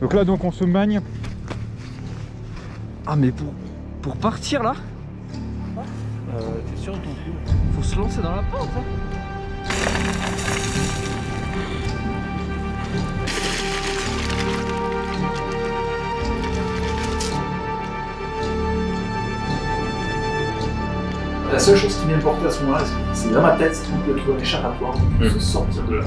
Donc là, donc on se magne. Ah, mais pour partir là, t'es sûr de ton coup? faut se lancer dans la pente. Hein. La seule chose qui m'importait à ce moment-là, c'est dans ma tête, c'est de trouver un échappatoire pour se sortir de là.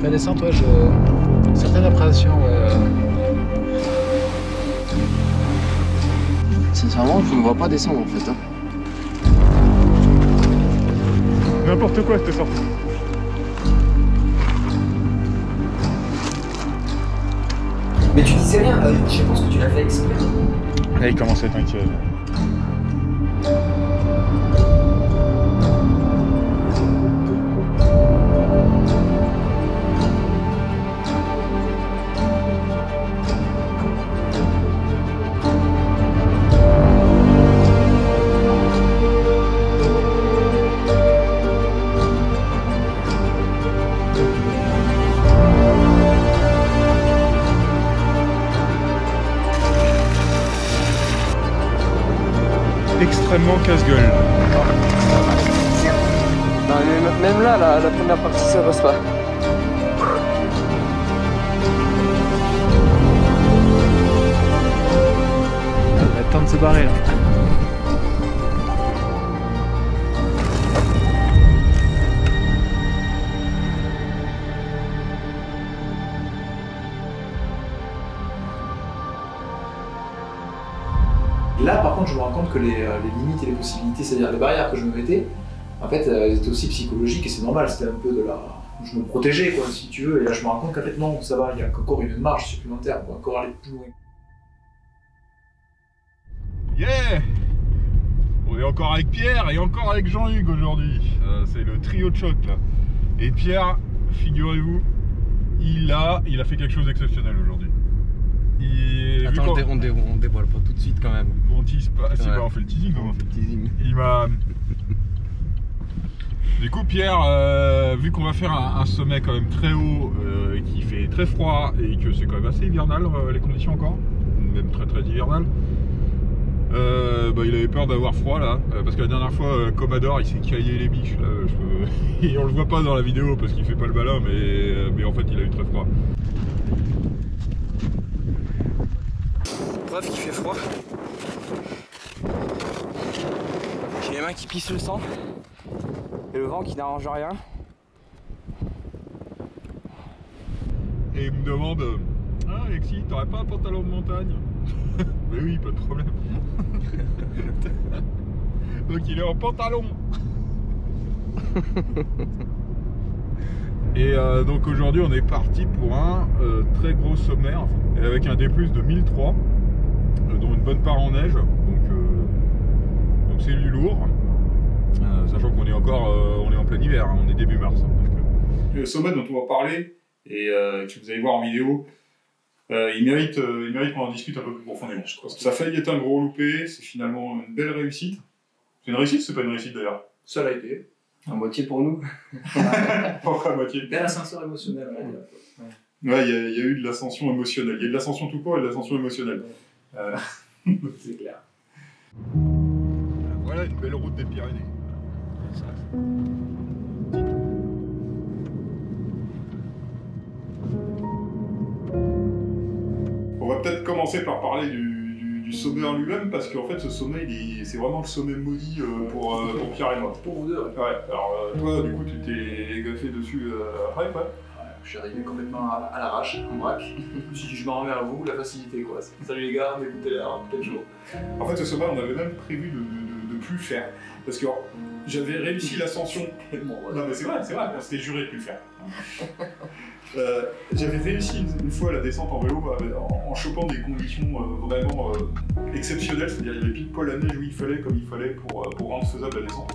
La descente, ouais, certaines appréhensions, ouais. Sincèrement, je ne vois pas descendre en fait. Hein. N'importe quoi cette sortie. Mais tu disais rien, je pense que tu l'as fait exprès. Là, il commence à être inquiet. Extrêmement casse-gueule. Non, mais même là, la première partie, ça passe pas. Il va être temps de se barrer là. Là, par contre, je me rends compte que les limites et les possibilités, c'est-à-dire les barrières que je me mettais, en fait, elles étaient aussi psychologiques et c'est normal, c'était un peu de la... Je me protégeais, quoi, si tu veux, et là, je me rends compte qu'en fait, non, ça va, il y a encore une marge supplémentaire, on va encore aller plus loin. Yeah! On est encore avec Pierre et encore avec Jean-Hugues aujourd'hui. C'est le trio de choc là. Et Pierre, figurez-vous, il a fait quelque chose d'exceptionnel aujourd'hui. Attends, on dévoile pas tout de suite quand même. On tease pas, c'est pas, on fait le teasing comment? On fait le teasing. Il m'a... Du coup Pierre, vu qu'on va faire un sommet quand même très haut, qui fait très froid et que c'est quand même assez hivernal les conditions encore, même très très hivernal, il avait peur d'avoir froid là, parce que la dernière fois Commodore il s'est caillé les biches là, et on le voit pas dans la vidéo parce qu'il fait pas le malin, mais en fait il a eu très froid. Preuve qu'il fait froid. J'ai les mains qui pissent le sang. Et le vent qui n'arrange rien. Et il me demande, ah Alexis, t'aurais pas un pantalon de montagne? Mais oui, pas de problème. Donc il est en pantalon. Et donc aujourd'hui on est parti pour un très gros sommaire avec un D+ de 1003, dont une bonne part en neige, donc c'est du lourd, sachant qu'on est encore on est en plein hiver, hein, on est début mars. Le sommet dont on va parler et que vous allez voir en vidéo, il mérite qu'on en discute un peu plus profondément. Ça a failli être un gros loupé, c'est finalement une belle réussite. C'est une réussite, c'est pas une réussite d'ailleurs? Ça l'a été. À moitié pour nous. Pourquoi à moitié? Bel ascenseur émotionnel, on va dire. Ouais, il y a eu de l'ascension émotionnelle. Il y a de l'ascension tout court et de l'ascension émotionnelle. C'est clair. Voilà une belle route des Pyrénées. On va peut-être commencer par parler du sommet en lui-même, parce qu'en fait ce sommet c'est vraiment le sommet maudit pour Pierre et moi. Pour vous deux, ouais. Ouais, alors toi du coup tu t'es gaffé dessus après quoi? Je suis arrivé complètement à l'arrache, en vrac. Je me suis dit, je m'en remets à vous, la facilité quoi. Salut les gars, m'écoutez l'air, peut-être chaud. En fait, ce sommet, on avait même prévu de plus le faire. Parce que j'avais réussi l'ascension. Non, mais c'est vrai, on s'était juré de plus le faire. J'avais réussi une fois la descente en vélo en chopant des conditions vraiment exceptionnelles. C'est-à-dire, il y avait pile poil la neige où il fallait, comme il fallait pour rendre faisable la descente.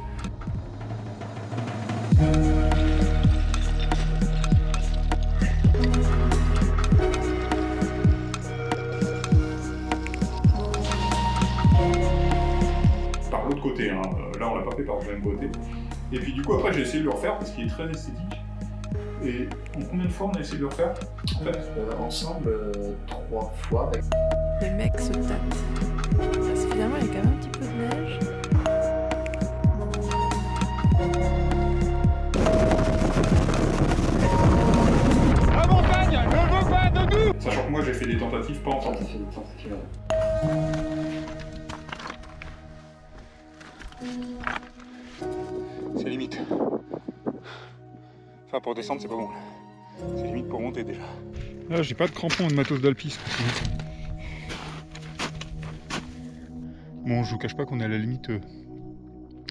beauté. Hein. Là, on l'a pas fait par même beauté. Et puis du coup, après, j'ai essayé de le refaire parce qu'il est très esthétique. Et en combien de fois on a essayé de le refaire en fait Ensemble, 3 fois. Les mecs se tâtent. Parce que finalement, il y a quand même un petit peu de neige. La montagne ne veut pas de nous. Sachant que moi, j'ai fait des tentatives pas ensemble. T'as fait des tentatives. C'est limite. Enfin, pour descendre, c'est pas bon. C'est limite pour monter déjà. Là, j'ai pas de crampons et de matos d'alpisme. Bon, je vous cache pas qu'on est à la limite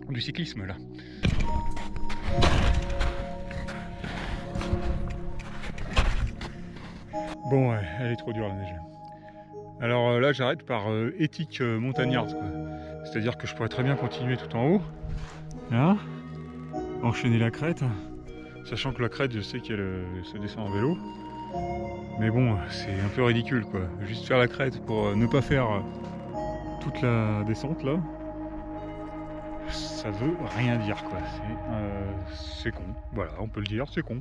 du cyclisme là. Bon, ouais, elle est trop dure la neige. Alors là, j'arrête par éthique montagnarde, quoi. C'est-à-dire que je pourrais très bien continuer tout en haut. Là, enchaîner la crête. Sachant que la crête, je sais qu'elle se descend en vélo. Mais bon, c'est un peu ridicule, quoi. Juste faire la crête pour ne pas faire toute la descente, là. Ça veut rien dire, quoi. C'est con. Voilà, on peut le dire, c'est con.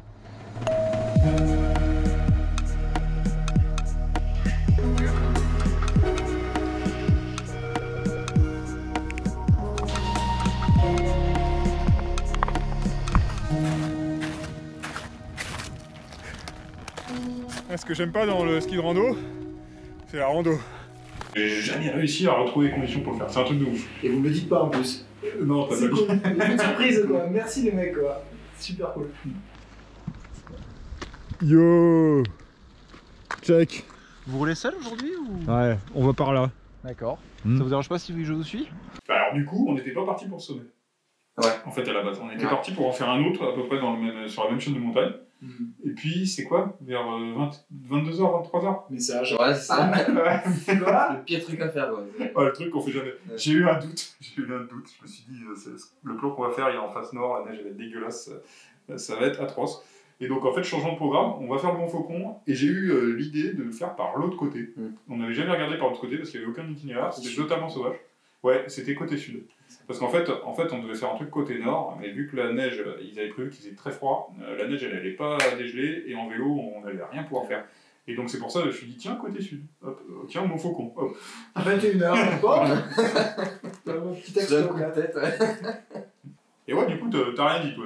Ce que j'aime pas dans le ski de rando, c'est la rando. J'ai jamais réussi à retrouver les conditions pour le faire, c'est un truc de ouf. Et vous me le dites pas en plus. Non, t'as pas C'est dit. cool. Une surprise quoi. Merci les mecs quoi. Super cool. Yo, check. Vous roulez seul aujourd'hui ou... Ouais, on va par là. D'accord. Hmm. Ça vous dérange pas si je vous suis? Alors du coup, on n'était pas parti pour le sommet. Ouais. En fait, à la base, on était parti pour en faire un autre, à peu près sur la même chaîne de montagne. Et puis, c'est quoi? Vers 22h, 23h? Message. Ouais, c'est ça. C'est quoi? Le pire truc à faire, quoi. Ouais, le truc qu'on fait jamais. Ouais. J'ai eu un doute. Je me suis dit, le plan qu'on va faire, il est en face nord, la neige elle va être dégueulasse, ça va être atroce. Et donc, en fait, changeant de programme, on va faire le Mont Faucon. Et j'ai eu l'idée de le faire par l'autre côté. On n'avait jamais regardé par l'autre côté parce qu'il n'y avait aucun itinéraire, c'était totalement sauvage. Ouais, c'était côté sud. Parce qu'en fait, on devait faire un truc côté nord, mais vu que la neige, ils avaient prévu qu'il faisait très froid, la neige elle n'allait pas dégeler, et en vélo, on n'allait rien pouvoir faire. Et donc c'est pour ça que je me suis dit, tiens, côté sud, hop, tiens, Mont Faucon, hop. 21h. Bon. Un petit texte. D'un coup de tête, ouais. Et ouais, du coup, t'as rien dit, toi.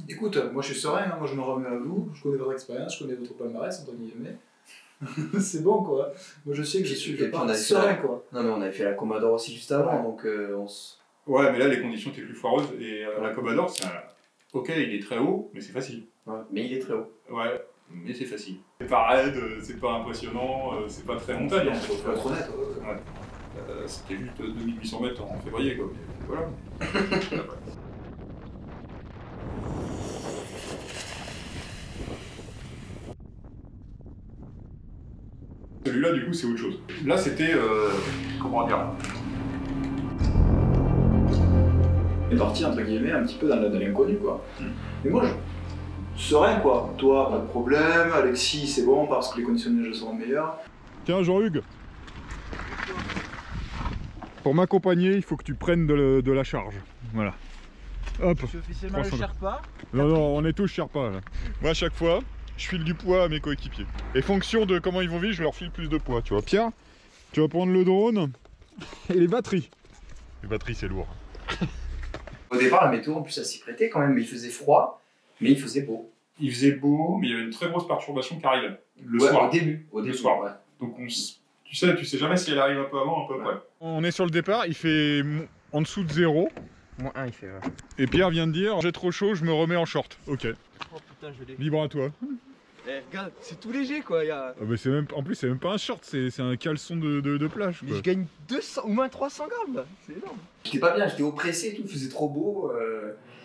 Écoute, moi je suis serein, hein. Moi je me remets à vous, je connais votre expérience, je connais votre palmarès, entre guillemets. C'est bon quoi. Moi je sais que je suis serein quoi. Non, mais on avait fait la Commodore aussi juste avant, donc on se. Ouais, mais là, les conditions étaient plus foireuses, et la Commodore, c'est un... Ok, il est très haut, mais c'est facile. Ouais, mais il est très haut. Ouais, mais c'est facile. C'est pas raide, c'est pas impressionnant, c'est pas très montagne. Hein, Faut être honnête. Ouais. C'était juste 2800 mètres en février, quoi. Mais voilà. Celui-là, du coup, c'est autre chose. Là, c'était... comment dire? On est parti entre guillemets un petit peu dans l'inconnu quoi. Mais moi je serein quoi. Toi, pas de problème. Alexis, c'est bon parce que les conditions de neige seront meilleures. Tiens, Jean-Hugues. Pour m'accompagner, il faut que tu prennes de la charge. Voilà. Hop. Je suis officiellement le Sherpa. Non, non, on est tous Sherpa là. Moi, à chaque fois, je file du poids à mes coéquipiers. Et fonction de comment ils vont vivre, je leur file plus de poids. Tu vois, Pierre, tu vas prendre le drone et les batteries. Les batteries, c'est lourd. Au départ, la météo, en plus, ça s'y prêtait quand même, mais il faisait froid, mais il faisait beau. Il faisait beau, mais il y avait une très grosse perturbation qui arrivait. Le Ouais, soir. Au début, soir. ouais. Donc tu sais jamais si elle arrive un peu avant, un peu après. On est sur le départ, il fait en dessous de 0. Moins 1 il fait, ouais. Et Pierre vient de dire, j'ai trop chaud, je me remets en short. Ok, Oh putain, je l'ai. libre à toi. Eh, regarde, c'est tout léger quoi. Ah bah en plus, c'est même pas un short, c'est un caleçon de plage. Mais Quoi. je gagne 200 ou moins 300 grammes là. C'est énorme. J'étais pas bien, j'étais oppressé et tout, il faisait trop beau.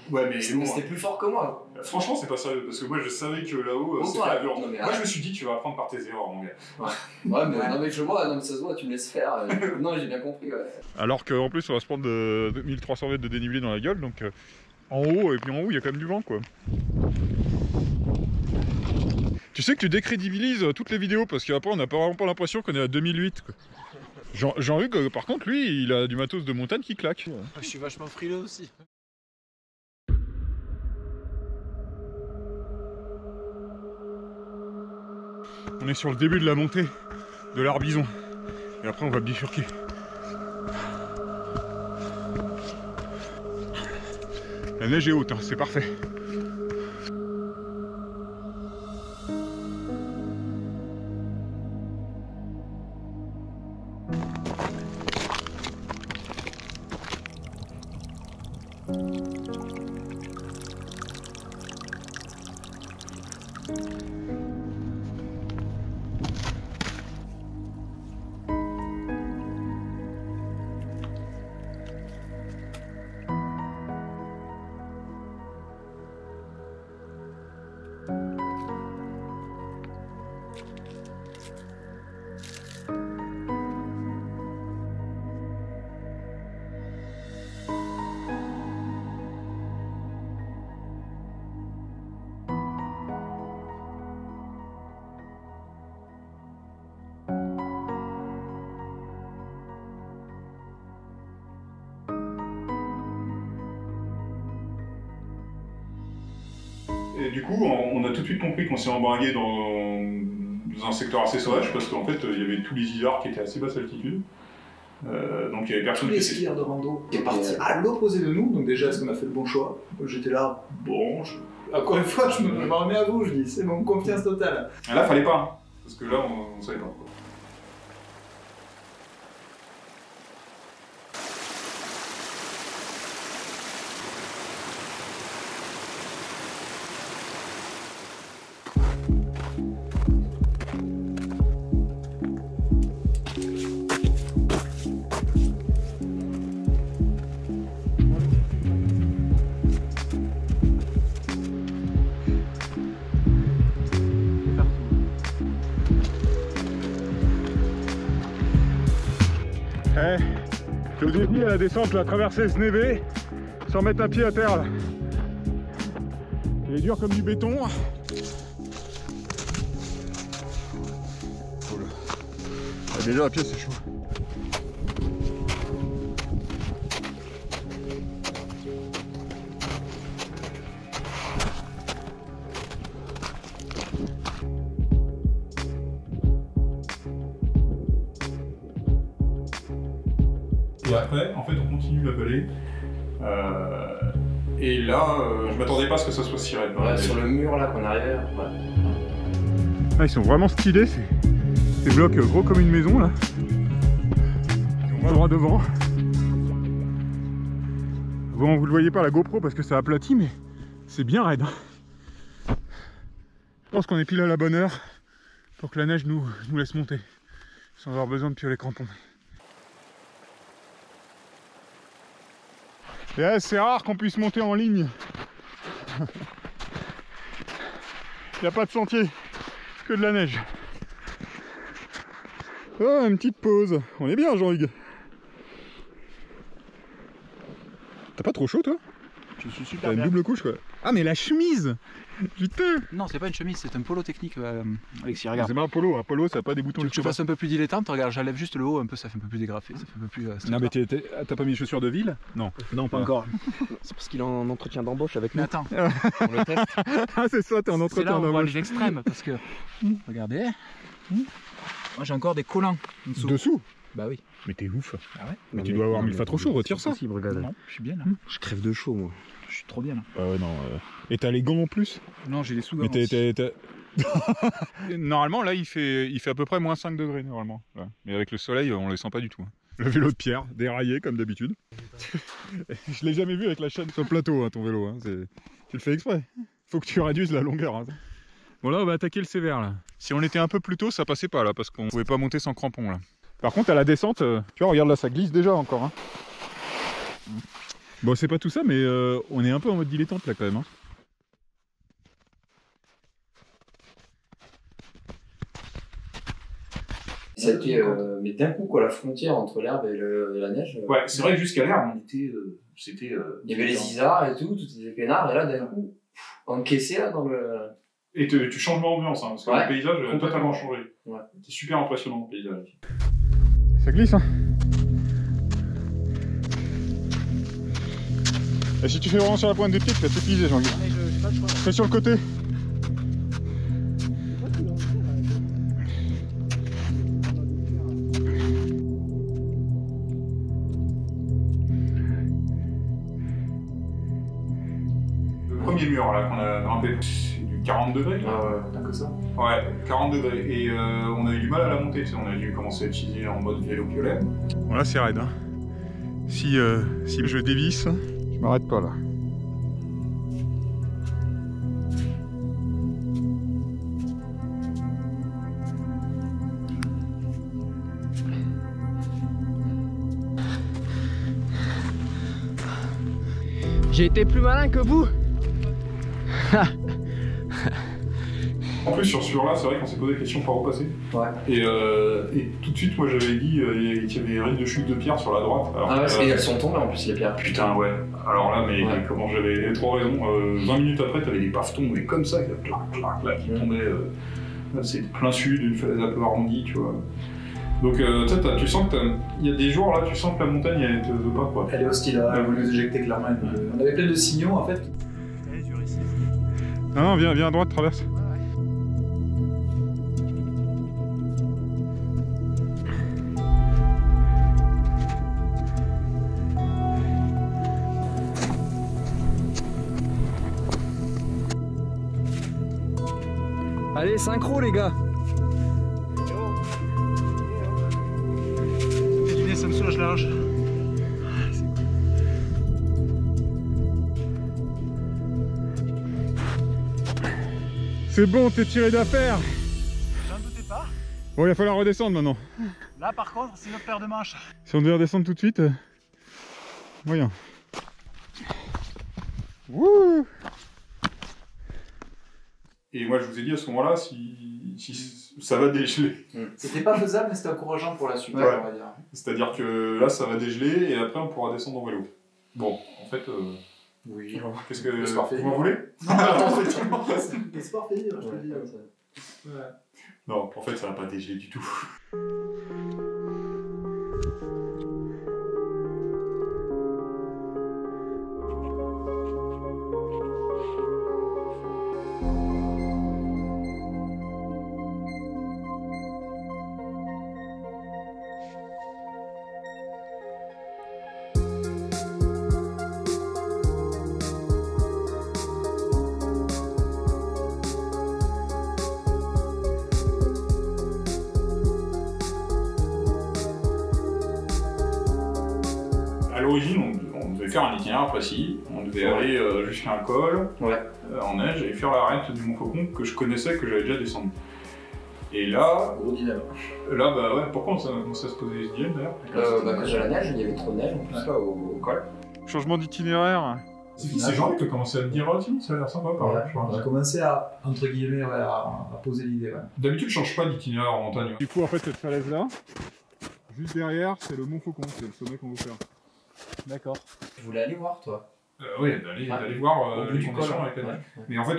Ouais, mais bon, C'était plus fort que moi. franchement, c'est pas sérieux, parce que moi je savais que là-haut, Bon, c'était toi, la violence. non, mais Moi je me suis dit, tu vas apprendre par tes erreurs, mon gars. Ouais, mais non, mais je vois, non, mais ça se voit, tu me laisses faire. Non, j'ai bien compris, ouais. Alors qu'en plus, on va se prendre de 1300 mètres de dénivelé dans la gueule, donc en haut, et puis en haut, il y a quand même du vent, quoi. Tu sais que tu décrédibilises toutes les vidéos, parce qu'après, on n'a vraiment pas l'impression qu'on est à 2008, quoi. Jean-Hugues, par contre, lui, il a du matos de montagne qui claque. Je suis vachement frileux aussi. On est sur le début de la montée de l'Arbizon. Et après, on va bifurquer. La neige est haute, hein, c'est parfait. Et du coup, on a tout de suite compris qu'on s'est embringué dans un secteur assez sauvage parce qu'en fait, il y avait tous les isards qui étaient à assez basse altitude. Donc il y avait personne Tous les qui skieurs de rando qui est parti à l'opposé de nous, donc déjà est-ce qu'on a fait le bon choix? J'étais là, bon, encore une fois je me remets à vous, je dis c'est bon, confiance totale. Et là, fallait pas, hein, parce que là, on savait pas. Le défi à la descente, la traversée Snevé, sans mettre un pied à terre là. Il est dur comme du béton. Oh là. Ah, déjà à pied c'est chaud. Et après, en fait, on continue la vallée. Et là, je m'attendais pas à ce que ça soit si raide. Ouais, sur le mur là qu'on arrivait. Ouais. Ah, ils sont vraiment stylés, ces blocs gros comme une maison là. On va droit devant. Bon, vous le voyez pas la GoPro parce que ça aplatit, mais c'est bien raide. Je pense qu'on est pile à la bonne heure pour que la neige nous laisse monter sans avoir besoin de pioler les crampons. Et c'est rare qu'on puisse monter en ligne. Il n'y a pas de sentier, que de la neige. Oh, une petite pause. On est bien, Jean-Hugues. T'as pas trop chaud, toi? Je suis super T'as une bien. double couche, quoi. Ah, mais la chemise! Putain! Non, c'est pas une chemise, c'est un polo technique, Alexis, regarde. C'est pas un polo. Un polo, ça n'a pas des boutons. Tu veux que je fasse un peu plus dilettante, regarde, j'enlève juste le haut un peu, ça fait un peu plus dégrafé, ça fait un peu plus... Non, mais t'as pas mis les chaussures de ville? Non. Non, pas encore. C'est parce qu'il est en entretien d'embauche avec Mais nous. attends, On le teste. Ah, c'est ça, t'es en c'est entretien là où on voit d'embauche. les extrêmes, parce que... Regardez. Moi j'ai encore des collants en dessous. Dessous? Bah oui. Mais t'es ouf. Ah ouais? Mais tu dois avoir mille fois trop chaud, retire ça. Regarde. Non, je suis bien là. Je crève de chaud, moi. Je suis trop bien là. Ah ouais, non. Et t'as les gants en plus? Non, j'ai des sous-gants. Mais Normalement, là, il fait à peu près moins 5 degrés, normalement. Ouais. Mais avec le soleil, on les sent pas du tout. Hein. Le vélo de Pierre, déraillé, comme d'habitude. Je l'ai jamais vu avec la chaîne sur le plateau, hein, ton vélo. Hein. Tu le fais exprès. Faut que tu réduises la longueur. Hein. Bon, là, on va attaquer le sévère, là. Si on était un peu plus tôt, ça passait pas, là, parce qu'on pouvait pas monter sans crampons, là. Par contre, à la descente, tu vois, regarde là, ça glisse déjà encore. Hein. Bon, c'est pas tout ça, mais on est un peu en mode dilettante, là, quand même. Hein. C'était, mais d'un coup, quoi, la frontière entre l'herbe et la neige. Ouais, c'est vrai que jusqu'à l'herbe, on était. C'était. Il y avait les isards et tout étaient peinards, et là, d'un coup, encaissé là dans le. Et tu changes d'ambiance, hein, parce que Ouais. le paysage a totalement changé. Ouais. C'est super impressionnant, le paysage. Ça glisse, hein. Et si tu fais vraiment sur la pointe des pieds, tu vas t'épuiser, Jean-Guy. Fais sur le côté. Le premier mur là qu'on a grimpé, c'est du 40 degrés. Ah ouais, t'as que ça. Ouais, 40 degrés. Et on a eu du mal à la monter, on a dû commencer à utiliser en mode vélo violet. Bon là c'est raide, hein. Si je dévisse, je m'arrête pas là. J'ai été plus malin que vous. En plus sur ce mur là, c'est vrai qu'on s'est posé la question par où passer. Ouais. Et tout de suite moi j'avais dit qu'il y avait des risques de chute de pierre sur la droite. Alors, Ah ouais, et elles sont tombées en plus les pierres. Putain ouais. Alors là mais Ouais. comment j'avais trop raison. 20 minutes après t'avais des pavetons mais comme ça, clac clac là qui tombaient. Là, c'est plein sud, une falaise un peu arrondie, tu vois. Donc tu sens que il y a des jours là, tu sens que la montagne elle te veut pas quoi. Elle est hostile, elle voulait nous éjecter clairement. On avait plein de signaux en fait. Non, viens à droite, traverse. Allez, synchro les gars. L'idée, ça me soulage la hanche. C'est bon, t'es tiré d'affaire. J'en doutais pas. Bon, il va falloir redescendre maintenant. Là, par contre, c'est notre paire de manches. Si on devait redescendre tout de suite, moyen. Wouh! Et moi, je vous ai dit à ce moment-là, si ça va dégeler. C'était pas faisable, mais c'était encourageant pour la suite, Ouais. on va dire. C'est-à-dire que là, ça va dégeler et après, on pourra descendre en vélo. Bon, en fait, Oui. qu'est-ce que Le sport fait vous m'en voulez? Non, attends, c'est sport fait dire, je te le dis. Ouais. Non, en fait, ça va pas dégeler du tout. À l'origine, on devait faire un itinéraire précis. On devait aller jusqu'à un col en neige et faire l'arête du Mont Faucon que je connaissais, que j'avais déjà descendu. Et là, Gros dilemme. bah ouais, pourquoi on a commencé à se poser ce dilemme d'ailleurs? À cause de la neige, il y avait trop de neige en plus là au col. Changement d'itinéraire. C'est Jean qui a commencé à me dire, oh tiens, ça a l'air sympa par là, je On crois. a commencé à, entre guillemets, à poser l'idée. Ouais. D'habitude, je change pas d'itinéraire en montagne. Du coup, en fait, cette falaise-là, juste derrière, c'est le Mont Faucon, c'est le sommet qu'on veut faire. D'accord. Je voulais aller voir toi. Oui, d'aller voir Au bout les du conditions col, avec la neige. Ouais. Mais en fait,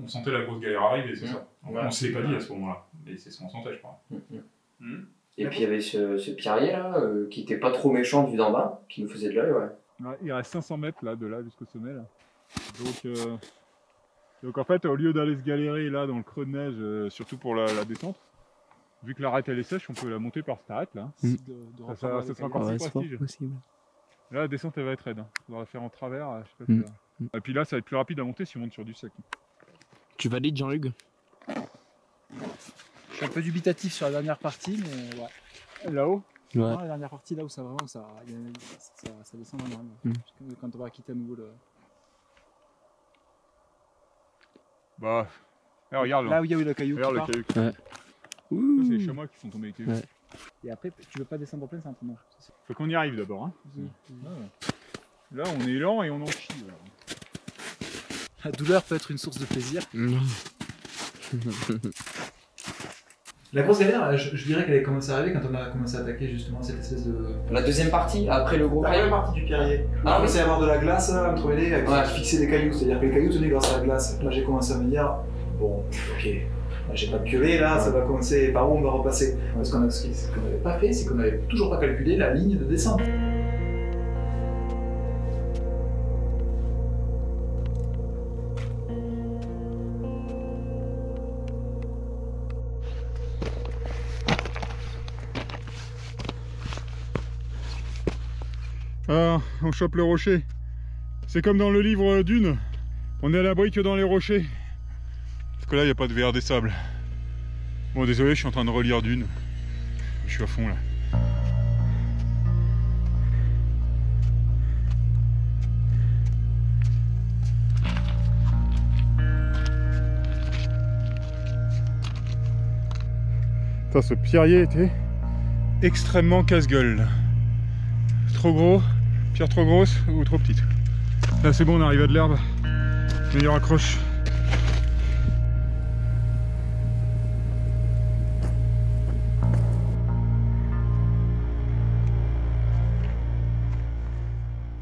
on sentait la grosse galère arriver, c'est ça. Ouais. On se l'est pas dit à ce moment-là, mais c'est ce qu'on sentait, je crois. Et puis il y avait ce pierrier là qui était pas trop méchant vu d'en bas, qui nous faisait de l'œil, ouais. Ouais, il reste 500 mètres là, de là jusqu'au sommet. Là. Donc en fait, au lieu d'aller se galérer là dans le creux de neige, surtout pour la descente, vu que l'arête elle est sèche, on peut la monter par cette arête là. Ça sera encore plus prestige. possible. Là, la descente elle va être raide. Hein. Faudra la faire en travers. Je sais pas si là. Et puis là, ça va être plus rapide à monter si on monte sur du sec. Tu valides Jean-Luc? Je suis un peu dubitatif sur la dernière partie, mais ouais. Là-haut? Ouais. Non, la dernière partie, là où ça vraiment ça descend vraiment. Quand on va quitter à nouveau le. Bah, regarde Là où il y a eu le caillou. Regarde qui le part. caillou. Ouais. Ça, c'est les chamois qui sont tombés avec les Ouais. Et après, tu veux pas descendre en pleine centre, non. Faut qu'on y arrive d'abord. Hein. Là, on est lent et on en chie. Alors. La douleur peut être une source de plaisir. La grosse galère, je dirais qu'elle a commencé à arriver quand on a commencé à attaquer justement cette espèce de. La deuxième partie, après le gros La caillou. première partie du pierrier. Ah, Il commençait à y avoir de la glace entremêlée Ouais. qui fixait des cailloux, c'est-à-dire que les cailloux tenaient grâce à la glace. Là j'ai commencé à me dire, bon, ok, J'ai pas de piolet là, ça va commencer par où on va repasser. Ce qu'on n'avait pas fait, c'est qu'on n'avait toujours pas calculé la ligne de descente. Ah, on chope le rocher. C'est comme dans le livre Dune. On est à l'abri que dans les rochers. Parce que là, il n'y a pas de verre des sables. Bon, désolé, je suis en train de relire Dune. Je suis à fond là. Putain, ce pierrier était extrêmement casse-gueule. Trop gros, pierre trop grosse ou trop petite. Là c'est bon, on arrive à de l'herbe. Meilleure accroche.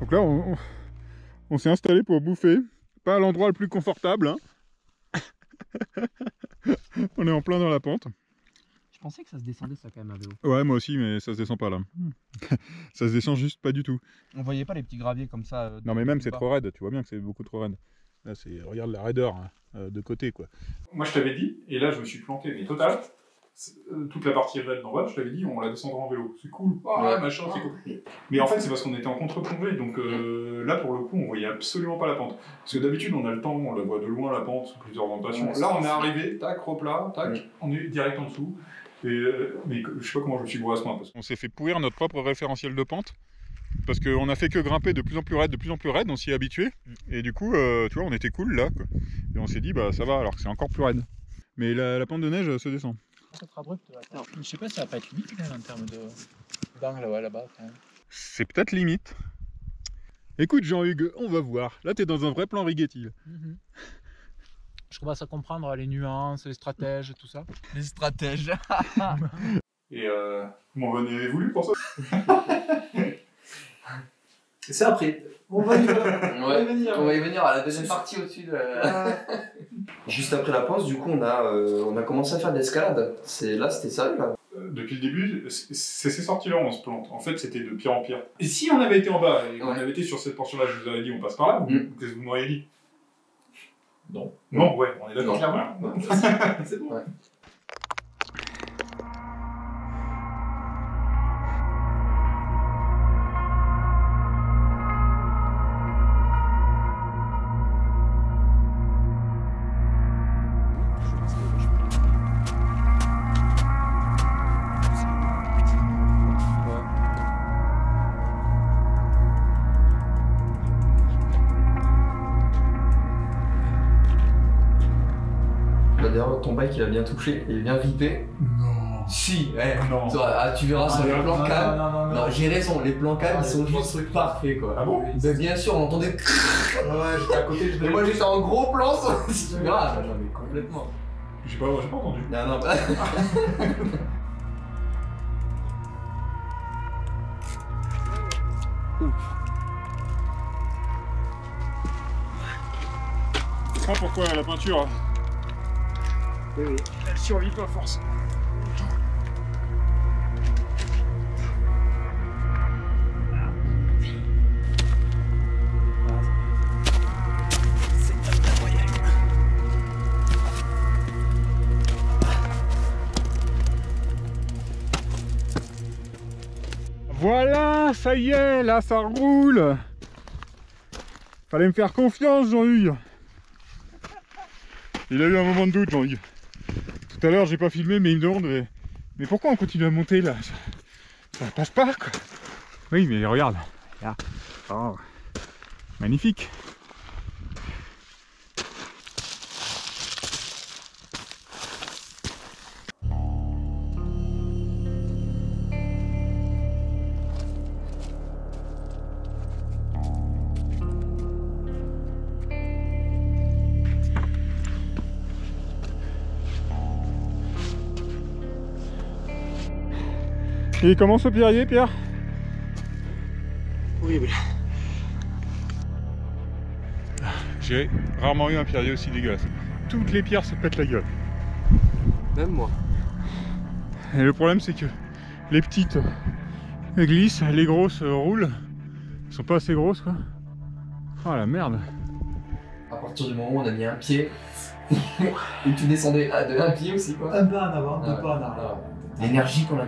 Donc là on s'est installé pour bouffer. Pas à l'endroit le plus confortable. Hein. On est en plein dans la pente. Je pensais que ça se descendait ça quand même à vélo. Ouais, moi aussi, mais ça se descend pas là. Ça se descend juste pas du tout. On voyait pas les petits graviers comme ça. Non mais même c'est trop raide, tu vois bien que c'est beaucoup trop raide. Là c'est, regarde la raideur hein, de côté quoi. Moi je t'avais dit, et là je me suis planté, mais total, toute la partie raide d'en bas, je t'avais dit on la descendra en vélo. C'est cool, machin, c'est cool. Mais en fait c'est parce qu'on était en contre-plongée, donc là pour le coup on voyait absolument pas la pente. Parce que d'habitude on a le temps, on la voit de loin la pente, sous plusieurs orientations. Là on est arrivé, tac, replat, tac, on est direct en dessous. Mais je sais pas comment je me suis bourré à ce point. On s'est fait pourrir notre propre référentiel de pente. Parce qu'on a fait que grimper de plus en plus raide, on s'y est habitué. Et du coup, tu vois, on était cool là. Quoi. Et on s'est dit, bah ça va, alors que c'est encore plus raide. Mais la pente de neige se descend. Ça va être abrupt là. Je sais pas si ça va pas être limite en termes d'angle là-bas. C'est peut-être limite. Écoute Jean-Hugues, on va voir. Là, t'es dans un vrai plan Rigetti. Je commence à comprendre les nuances, les stratèges, tout ça. Les stratèges. Et m'en avez voulu pour ça? C'est après. On va y venir. On va y venir à la deuxième partie au-dessus de Juste après la pause, du coup, on a commencé à faire de l'escalade. Là, c'était ça, là. Depuis le début, c'est ces sorties-là où on se plante. En fait, c'était de pire en pire. Et si on avait été en bas et qu'on avait été sur cette portion-là, je vous aurais dit on passe par là, qu'est-ce que vous m'auriez dit? Non. Non, ouais, on est d'accord. Clairement. C'est bon. Ouais. D'ailleurs, ton bike il a bien touché, il est bien ripé. Non. Si, non. Tu verras sur les plans cam. Non, j'ai raison, les plans cam ils sont juste parfaits quoi. Ah bon? Mais bien sûr, on entendait. Ouais, j'étais à côté, Mais moi j'étais en gros plan, si tu verras. Non, mais complètement. J'ai pas entendu. Non. Je comprends pourquoi la peinture. Oui. Elle survit pas forcément. Voilà, ça y est, là ça roule. Fallait me faire confiance, Jean-Hugues. Il a eu un moment de doute, Jean-Hugues. Tout à l'heure, j'ai pas filmé, mais il me demande mais pourquoi on continue à monter là? Ça passe pas, quoi. Oui, mais regarde. Là. Oh. Magnifique. Et comment ce pierrier, Pierre? Horrible. J'ai rarement eu un pierrier aussi dégueulasse. Toutes les pierres se pètent la gueule. Même moi. Et le problème c'est que les petites glissent, les grosses roulent. Elles sont pas assez grosses quoi. Oh la merde. À partir du moment où on a mis un pied, et tu descendais de un pied aussi quoi. Un pas en avant, Ah deux ouais. pas en arrière. L'énergie qu'on a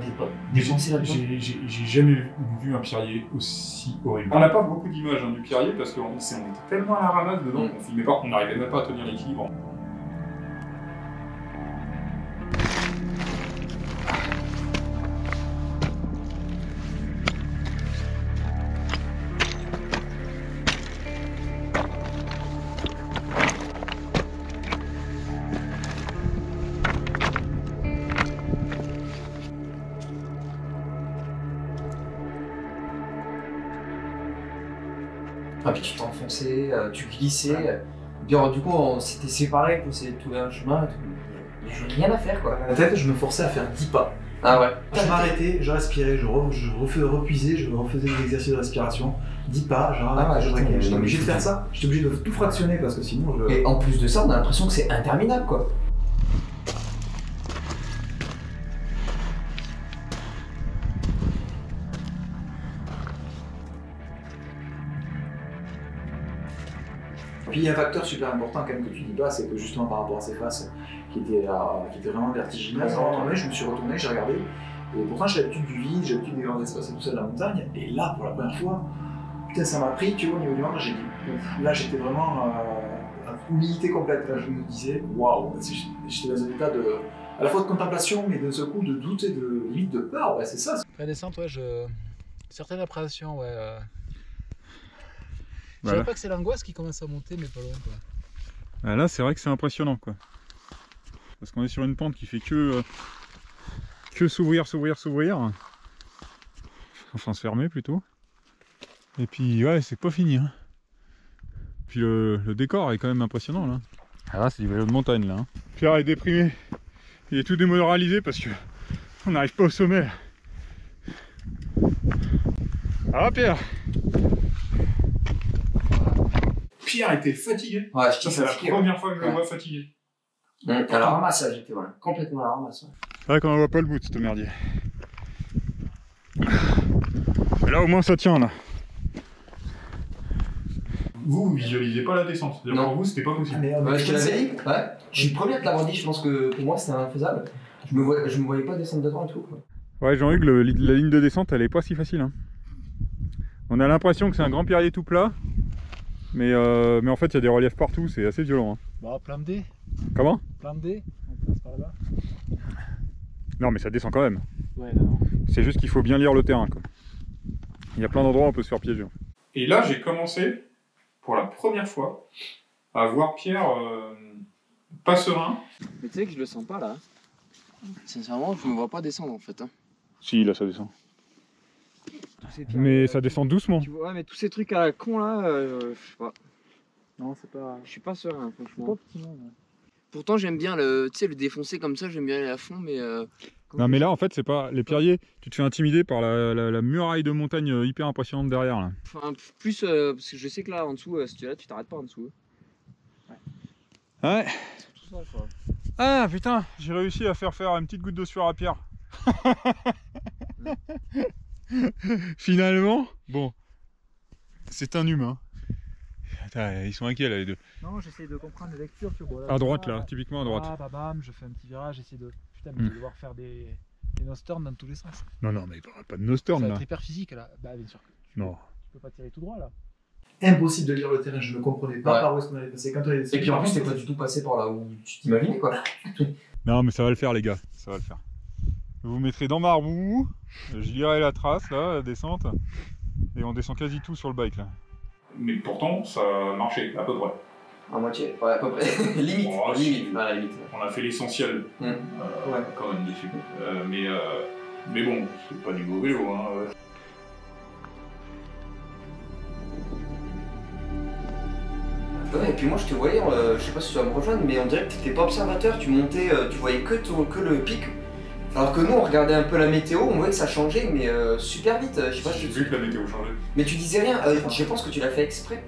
dépensée là-dedans. J'ai jamais vu un pierrier aussi horrible. On n'a pas beaucoup d'images du pierrier parce qu'on était tellement à la ramasse dedans qu'on filmait pas, on n'arrivait même pas à tenir l'équilibre. Ah, puis tu t'enfonçais, tu glissais. Puis alors, du coup, on s'était séparés pour essayer de trouver un chemin et tout. Il n'y avait rien à faire quoi. Dans ma tête, je me forçais à faire 10 pas. Ah ouais. Je m'arrêtais, je respirais, je repuisais, je refaisais des exercices de respiration. 10 pas, Ah, je putain, reculais. mais J'étais non, obligé de mais faire ça. J'étais obligé de tout fractionner parce que sinon je. Et en plus de ça, on a l'impression que c'est interminable quoi. Puis il y a un facteur super important quand même que tu dis pas, c'est que justement par rapport à ces faces qui étaient vraiment vertigineuses, à un moment donné, je me suis retourné, j'ai regardé, et pourtant j'ai l'habitude du vide, j'ai l'habitude des grands espaces et tout ça de la montagne, et là pour la première fois, putain ça m'a pris, tu vois, au niveau du ventre, j'ai dit, ouf, là j'étais vraiment à humilité complète, là je me disais, waouh, j'étais dans un état de, à la fois de contemplation, mais d'un seul coup de doute et de limite de peur, ouais c'est ça. Après la descente, ouais, certaines appréhensions, ouais. Je Voilà. savais pas que c'est l'angoisse qui commence à monter, mais pas loin quoi. Ah, là c'est vrai que c'est impressionnant quoi. Parce qu'on est sur une pente qui fait que s'ouvrir. Enfin se fermer plutôt. Et puis ouais c'est pas fini hein. Puis le décor est quand même impressionnant là. Ah là c'est du vélo de montagne là. Hein. Pierre est déprimé. Il est tout démoralisé parce que on n'arrive pas au sommet. Ah Pierre. Pierre était fatigué. Ouais, Ça c'est la première fois que je le vois fatigué. À la ramasse, là, j'étais voilà, complètement à la ramasse. Ouais. C'est vrai qu'on en voit pas le bout de ce merdier. Mais là au moins ça tient là. Vous visualisez pas la descente, c'est-à-dire Non. pour vous c'était pas possible. Ouais, je te l'avais dit, ouais. Je suis le premier à te l'avoir dit, je pense que pour moi c'était infaisable. Je me voyais pas descendre dedans et tout. Quoi. Ouais Jean-Hugues, la ligne de descente elle est pas si facile. Hein. On a l'impression que c'est un grand pierrier tout plat. Mais en fait il y a des reliefs partout, c'est assez violent. Hein. Bon, plan D. Comment? Plan D, on passe par là-bas. Non mais ça descend quand même. Ouais, non. C'est juste qu'il faut bien lire le terrain. Quoi. Il y a plein d'endroits où on peut se faire piéger. Et là j'ai commencé, pour la première fois, à voir Pierre pas serein. Mais tu sais que je le sens pas là. Sincèrement, je me vois pas descendre en fait. Hein. Si là ça descend. Tous ces pierres, Mais ça descend doucement. Tu vois, ouais, mais tous ces trucs à la con là, je sais pas. Non, c'est pas. Je suis pas serein C'est franchement. pas optimal. Ouais. Pourtant j'aime bien le défoncer comme ça, j'aime bien aller à fond, mais Non mais là en fait c'est pas les pierriers, tu te fais intimider par la muraille de montagne hyper impressionnante derrière là. enfin, plus parce que je sais que là en dessous, si tu es là, tu t'arrêtes pas en dessous. Ouais. C'est tout ça quoi. Ah putain, j'ai réussi à faire une petite goutte de sueur à Pierre. Finalement, bon, c'est un humain. Attends, ils sont inquiets là les deux. Non, j'essaie de comprendre les lectures, tu vois. À droite là, typiquement à droite. Ah, bam, je fais un petit virage, j'essaie de. Putain, mais je vais devoir faire des no-turns dans tous les sens. Non mais il n'y aura pas de Ça no-storm va là. être hyper physique là. Bah, bien sûr. Non. Tu peux pas tirer tout droit là. Impossible de lire le terrain, je ne comprenais pas Ouais. par où est-ce qu'on allait passer. Quand on est... Et puis en plus, t'es pas du tout passé par là où tu t'imaginais quoi. Non mais ça va le faire les gars, ça va le faire. Vous vous mettrez dans ma roue, je lirai la trace là, la descente, et on descend quasi tout sur le bike là. Mais pourtant ça a marché à peu près. À moitié, ouais, à peu près. limite, Oh, limite, à la limite. On a fait l'essentiel, Ouais. quand même dessus. Mais bon, c'est pas du beau vélo hein. Ouais, et puis moi je te voyais, je sais pas si tu vas me rejoindre, mais on dirait que t'étais pas observateur, tu montais, tu voyais que le pic. Alors que nous on regardait un peu la météo, on voyait que ça changeait, mais super vite, je sais pas si J'ai tu... vu que la météo changeait. Mais tu disais rien, je pense que tu l'as fait exprès.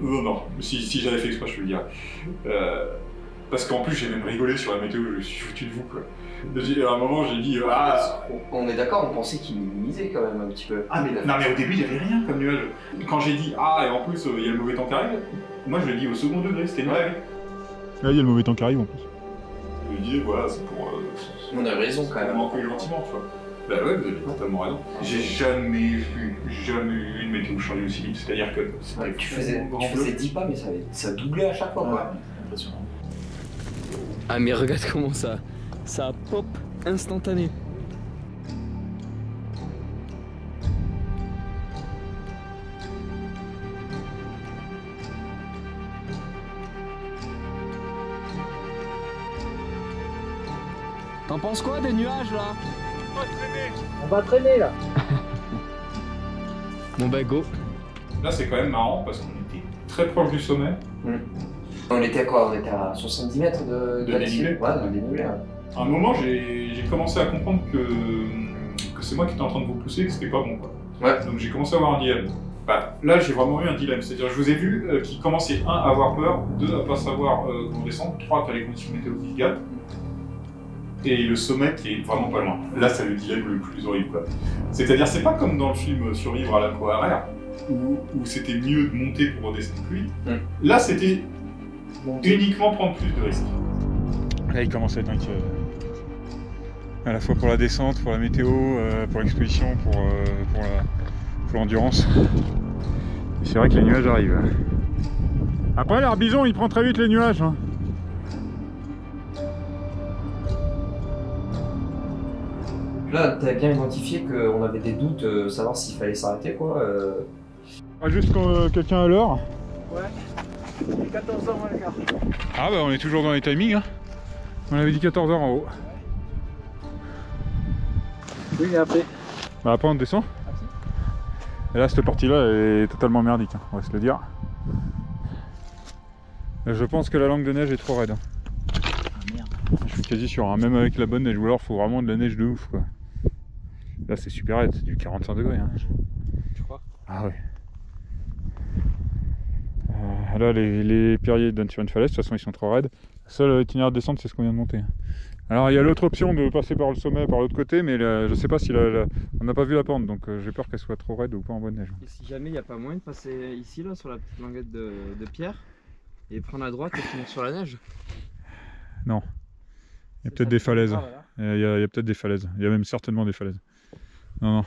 Non, si j'avais fait exprès, je te le dirais. Parce qu'en plus, j'ai même rigolé sur la météo, je me suis foutu de vous, quoi. À un moment, j'ai dit ah. On est d'accord, on pensait qu'il minimisait quand même un petit peu. Ah, mais non, mais au début, il n'y avait rien comme nuage. Quand j'ai dit ah, et en plus, il y a le mauvais temps qui arrive, moi je l'ai dit au second degré, c'était nuage. Là, il y a le mauvais temps qui arrive en plus. Je lui disais, voilà, c'est pour. On a raison quand même. Manquer gentiment, tu vois. Bah ouais, vous avez totalement raison. J'ai jamais eu une météo changer aussi vite, c'est-à-dire que. Ouais, tu faisais 10 pas, mais ça doublait à chaque fois, quoi. Impressionnant. Ah mais regarde comment ça pop instantané. T'en penses quoi des nuages là? On va traîner là. Bon bah go. Là, c'est quand même marrant parce qu'on était très proche du sommet. On était à quoi? On était à 70 mètres de dénivelé. Ouais, de dénivelé. À un moment, j'ai commencé à comprendre que c'est moi qui étais en train de vous pousser, que c'était pas bon, quoi. Ouais. Donc j'ai commencé à avoir un dilemme. Bah, là, j'ai vraiment eu un dilemme. C'est-à-dire, je vous ai vu qui commençait 1 à avoir peur, 2 à pas savoir comment descendre, 3 à les conditions météorologiques gâtent, et le sommet qui est vraiment pas loin. Là, c'est le dilemme le plus horrible, quoi. C'est-à-dire, c'est pas comme dans le film Survivre à l'Aqua-Air, où c'était mieux de monter pour redescendre plus vite. Là, c'était uniquement prendre plus de risques. Là, il commence à être inquiet. À la fois pour la descente, pour la météo, pour l'expédition, pour l'endurance. Et c'est vrai que les nuages arrivent. Après, l'air bison, il prend très vite les nuages. Hein. Là, t'avais bien identifié qu'on avait des doutes, savoir s'il fallait s'arrêter, quoi. Juste quelqu'un à l'heure. Ouais. 14h moins le quart. Ah bah on est toujours dans les timings. Hein. On avait dit 14h en haut. Oui, mais après. Bah après on descend. Et là cette partie là est totalement merdique, hein, on va se le dire. Je pense que la langue de neige est trop raide. Hein. Ah merde. Je suis quasi sûr, hein, même avec la bonne neige, ou alors faut vraiment de la neige de ouf, quoi. Là c'est super raide, c'est du 45 degrés. Hein. Tu crois? Ah ouais. Là les pierriers donnent sur une falaise, de toute façon ils sont trop raides. Le seul itinéraire de descente c'est ce qu'on vient de monter. Alors il y a l'autre option de passer par le sommet par l'autre côté, mais je sais pas si on n'a pas vu la pente, donc j'ai peur qu'elle soit trop raide ou pas en bonne neige. Et si jamais il n'y a pas moyen de passer ici là sur la petite languette de pierre et prendre à droite et finir sur la neige? Non. Il y a peut-être des falaises. Il y a peut-être des falaises. Il y a même certainement des falaises. Non, non.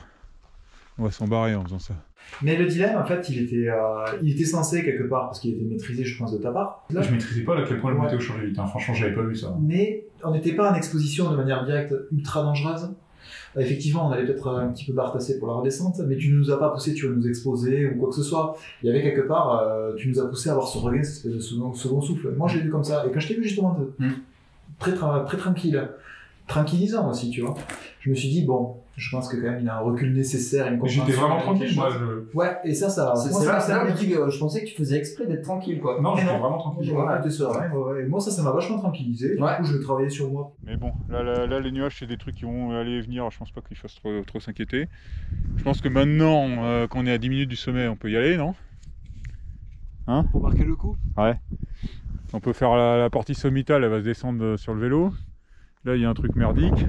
On va s'en barrer en faisant ça. Mais le dilemme, en fait, il était censé quelque part, parce qu'il était maîtrisé, je pense, de ta part. Là, je maîtrisais pas à quel point le météo changeait vite. Hein. Franchement, j'avais pas vu ça. Mais on n'était pas en exposition de manière directe ultra dangereuse. Effectivement, on allait peut-être un petit peu bartasser pour la redescente, mais tu ne nous as pas poussé, tu veux nous exposer ou quoi que ce soit. Il y avait quelque part, tu nous as poussé à avoir ce regain, cette espèce de second souffle. Moi, je l'ai vu comme ça. Et quand je t'ai vu justement très tranquille, tranquillisant aussi, tu vois, je me suis dit, bon, je pense que quand même il a un recul nécessaire, une compréhension. J'étais vraiment tranquille, moi. Ouais, et ça. C'est là que je pensais que tu faisais exprès d'être tranquille, quoi. Non, j'étais vraiment tranquille. Ouais, serein, ouais. Et moi, ça m'a vachement tranquillisé. Du coup, je vais travailler sur moi. Mais bon, là les nuages, c'est des trucs qui vont aller et venir. Je pense pas qu'il fasse trop s'inquiéter. Je pense que maintenant qu'on est à 10 minutes du sommet, on peut y aller, non? Hein? Pour marquer le coup? Ouais. On peut faire la partie sommitale, elle va se descendre sur le vélo. Là, il y a un truc merdique.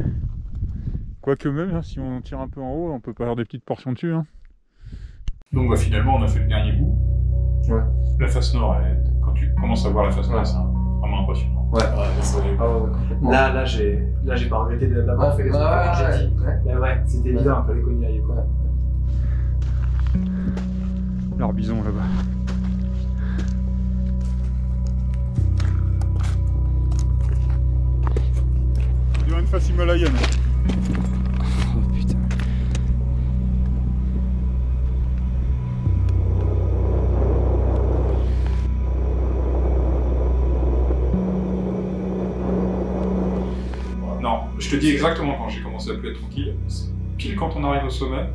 Quoique même, hein, si on tire un peu en haut, on peut pas faire des petites portions dessus. Hein. Donc bah, finalement, on a fait le dernier bout. Ouais. La face nord, quand tu commences à voir la face nord, c'est vraiment impressionnant. Ouais. Là, j'ai pas regretté d'avoir fait les efforts que j'ai dit. Ouais, c'était évident, il fallait qu'on y aille, quoi. L'arbison là-bas. Il y a une face himalayenne. Oh putain. Non, je te dis exactement quand j'ai commencé à plus être tranquille. C'est pile quand on arrive au sommet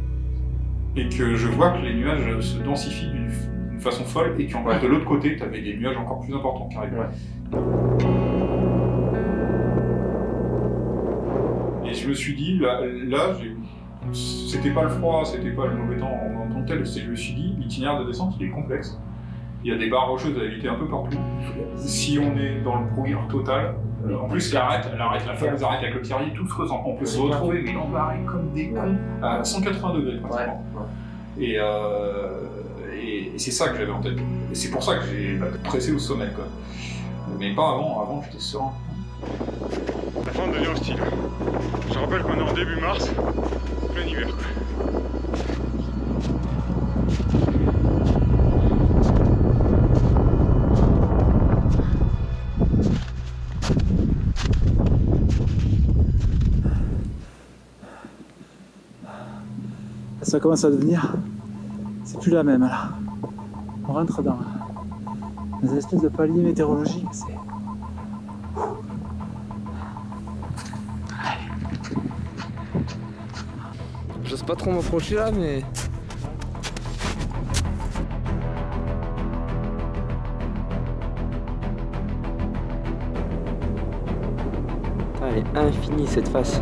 et que je vois que les nuages se densifient d'une façon folle et qu'en de l'autre côté, tu avais des nuages encore plus importants qui arrivaient. Et je me suis dit, là c'était pas le froid, c'était pas le mauvais temps en tant que tel, je me suis dit, l'itinéraire de descente il est complexe. Il y a des barres rocheuses à éviter un peu partout. Si on est dans le brouillard total, en plus l'arête, la fameuse arête avec le pierrier, tout se ressemble. On peut se retrouver, mais embarré comme des cons à 180 degrés pratiquement. Et c'est ça que j'avais en tête. Et c'est pour ça que j'ai pressé au sommet, quoi. Mais pas avant j'étais serein. La fin devient hostile. Je rappelle qu'on est en début mars, plein hiver, quoi. Ça commence à devenir, c'est plus la même là. On rentre dans des espèces de paliers météorologiques, c'est... J'ose pas trop m'approcher là, mais... Ah, elle est infinie cette face.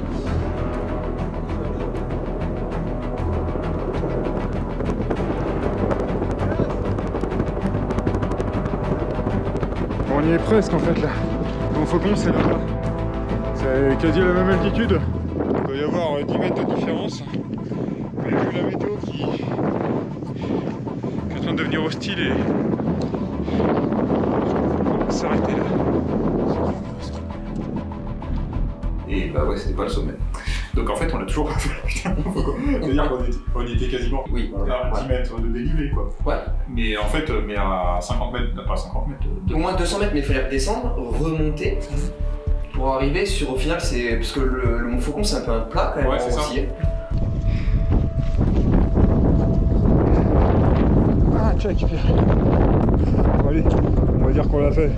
On y est presque en fait là. Mon faucon c'est là-bas. C'est quasi à la même altitude. Il doit y avoir 10 mètres de différence. Mais vu la météo qui est en train de devenir hostile et on va s'arrêter là. Et bah ouais, c'était pas le sommet. Donc en fait, on l'a toujours pas fait. C'est-à-dire qu'on était quasiment à 10 mètres de dénivelé, quoi. Ouais. Mais en fait, mais à 50 mètres, pas 50 mètres. Au moins 200 mètres, mais il fallait redescendre, remonter pour arriver sur. Au final, c'est. Parce que le Mont Faucon, c'est un peu un plat quand même. Ouais, c'est ça. Ah, check, Pierre. Bon, allez, on va dire qu'on l'a fait.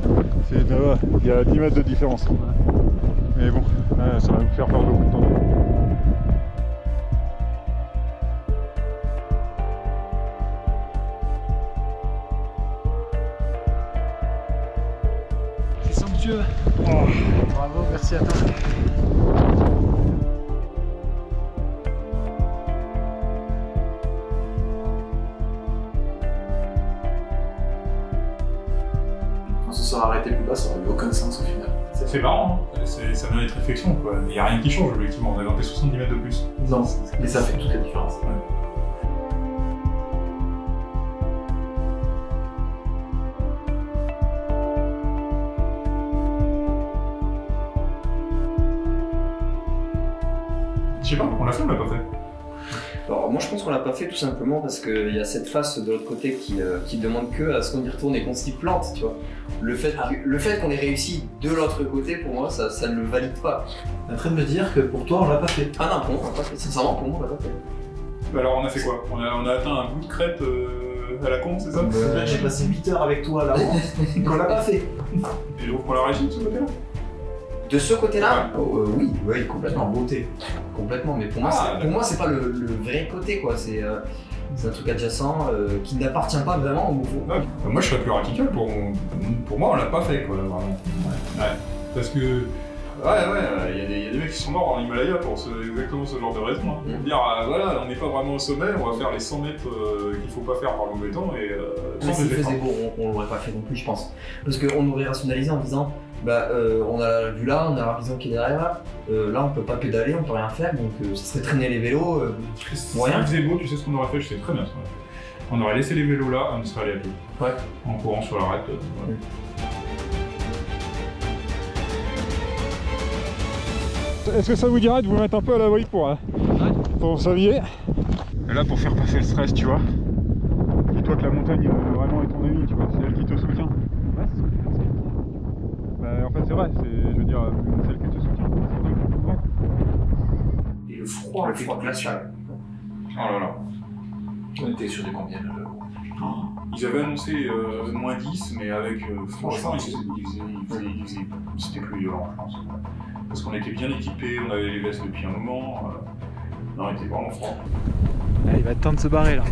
C'est là-bas, il y a 10 mètres de différence. Mais bon, ça va nous faire perdre beaucoup de temps. C'est somptueux. Oh. Bravo, merci à toi. Quand on se serait arrêté plus bas, ça aurait eu aucun sens au final. C'est marrant, hein. Ça vient d'être réflexion, quoi. Il n'y a rien qui change, objectivement. On a grimpé 70 mètres de plus. Non, mais ça fait toute la différence. Ouais. Je sais pas, on l'a fait ou on l'a pas fait? Alors moi je pense qu'on l'a pas fait tout simplement parce qu'il y a cette face de l'autre côté qui demande que à ce qu'on y retourne et qu'on s'y plante, tu vois. Le fait qu'on ait réussi de l'autre côté, pour moi, ça ne le valide pas. T'es en train de me dire que pour toi, on l'a pas fait. Ah non, pour moi, on l'a pas fait. Sincèrement, pour moi, on l'a pas fait. Alors on a fait quoi? On a atteint un bout de crête à la con, c'est ça? J'ai passé 8 heures avec toi là-haut, qu'on l'a pas fait. Et donc on l'a réussi de ce côté-là? De ce côté-là, oui, complètement. En beauté. Complètement, mais pour moi, c'est pas le vrai côté, quoi. C'est un truc adjacent qui n'appartient pas vraiment au mouvement. Ouais. Moi je serais plus radical, pour moi on l'a pas fait, quoi, vraiment. Ouais. Parce que, il y a des mecs qui sont morts en Himalaya pour exactement ce genre de raison. Hein. Pour dire, voilà, on n'est pas vraiment au sommet, on va faire les 100 mètres qu'il faut pas faire par mauvais temps et Mais s'il faisait beau, on l'aurait pas fait non plus, je pense. Parce qu'on aurait rationalisé en disant, on a la vue là, on a la vision qui est derrière, là on peut pas pédaler, on peut rien faire, donc ça serait traîner les vélos, moyen. Si il faisait beau, tu sais ce qu'on aurait fait, je sais très bien. On aurait laissé les vélos là, on serait allé à pied. Ouais. En courant sur l'arête. Ouais. Est-ce que ça vous dirait de vous mettre un peu à l'abri pour s'habiller? Et là pour faire passer le stress, tu vois. Dis-toi que la montagne vraiment est ton amie, tu vois, c'est elle qui te soutient. Ouais, c'est ce que je pense. En fait c'est vrai, je veux dire, celle qui te soutient. Et le froid glacial. Oh là là. On était sur des combien là? Ils avaient annoncé moins 10, mais avec franchement, c'était plus violent, je pense. Parce qu'on était bien équipés, on avait les vestes depuis un moment. Non, il était vraiment froid. Allez, il va être temps de se barrer là.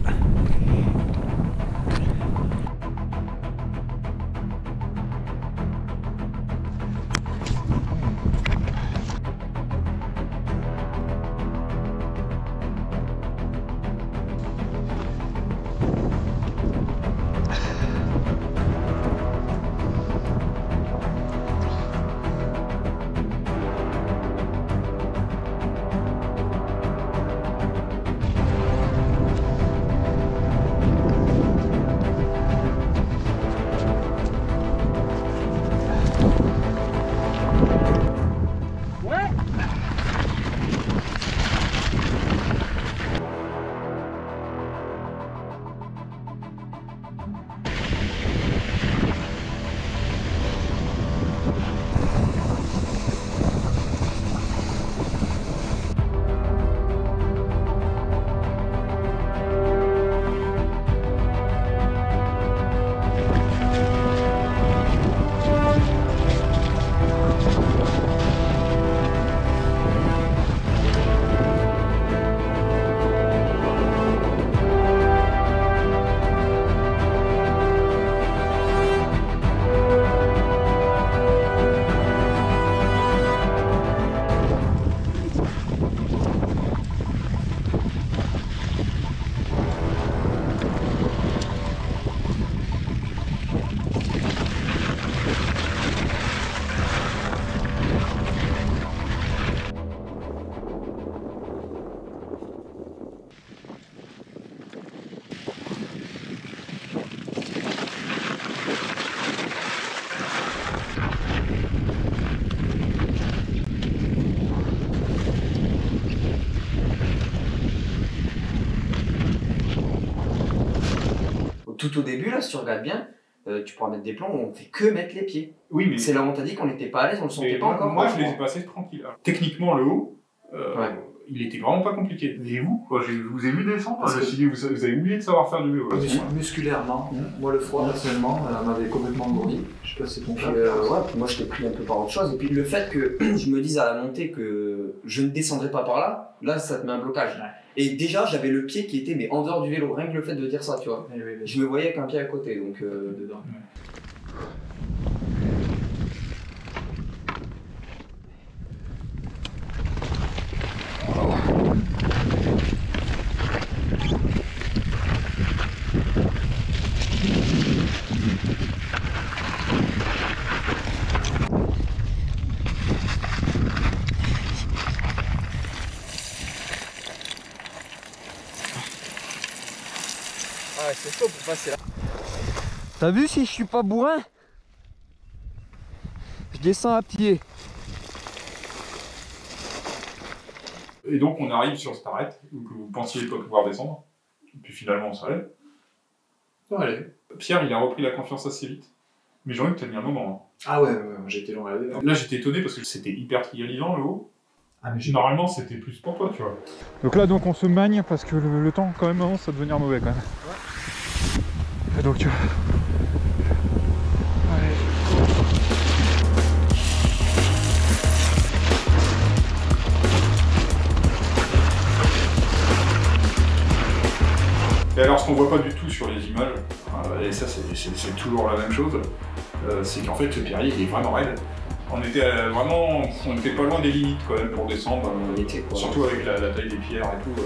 tout au début, là, si tu regardes bien, tu pourras mettre des plans où on fait que mettre les pieds. Oui, mais C'est là où on t'a dit qu'on n'était pas à l'aise, on le sentait pas moi, encore. moi, je les ai passés tranquilles. Alors, techniquement, le haut, Ouais. il était vraiment pas compliqué. Et vous, quoi, je vous ai vu descendre, Parce je me que- suis dit, vous avez oublié de savoir faire du vélo. Là, Musculairement, moi le froid personnellement m'avait complètement engourdi. Je sais pas si c'est ton Puis, cas. ouais, puis moi je t'ai pris un peu par autre chose. Et puis le fait que je me dise à la montée que je ne descendrai pas par là, ça te met un blocage. Ouais. Et déjà j'avais le pied qui était mais en dehors du vélo, rien que le fait de dire ça, tu vois. Oui, oui, oui. Je me voyais avec un pied à côté, donc Dedans. Ah ouais, c'est chaud pour passer là. T'as vu si je suis pas bourrin? Je descends à pied. Et donc, on arrive sur cette arête, où que vous pensiez pas pouvoir descendre. Et puis finalement, ça allait. Allez. Pierre, il a repris la confiance assez vite. Mais j'ai envie que tu as mis un moment. Ah ouais, j'ai été long à la Hein. Là, j'étais étonné parce que c'était hyper trialisant, le haut. Ah, mais Normalement, c'était plus pour toi, tu vois. Donc là, donc on se magne parce que le temps, quand même, commence à devenir mauvais, quand même. Ouais. Et donc, tu vois. Allez. Et alors, ce qu'on voit pas du tout sur les images, et ça, c'est toujours la même chose, c'est qu'en fait, ce pierrier, il est vraiment raide. On était vraiment, on était pas loin des limites quand même pour descendre, surtout avec la taille des pierres et tout.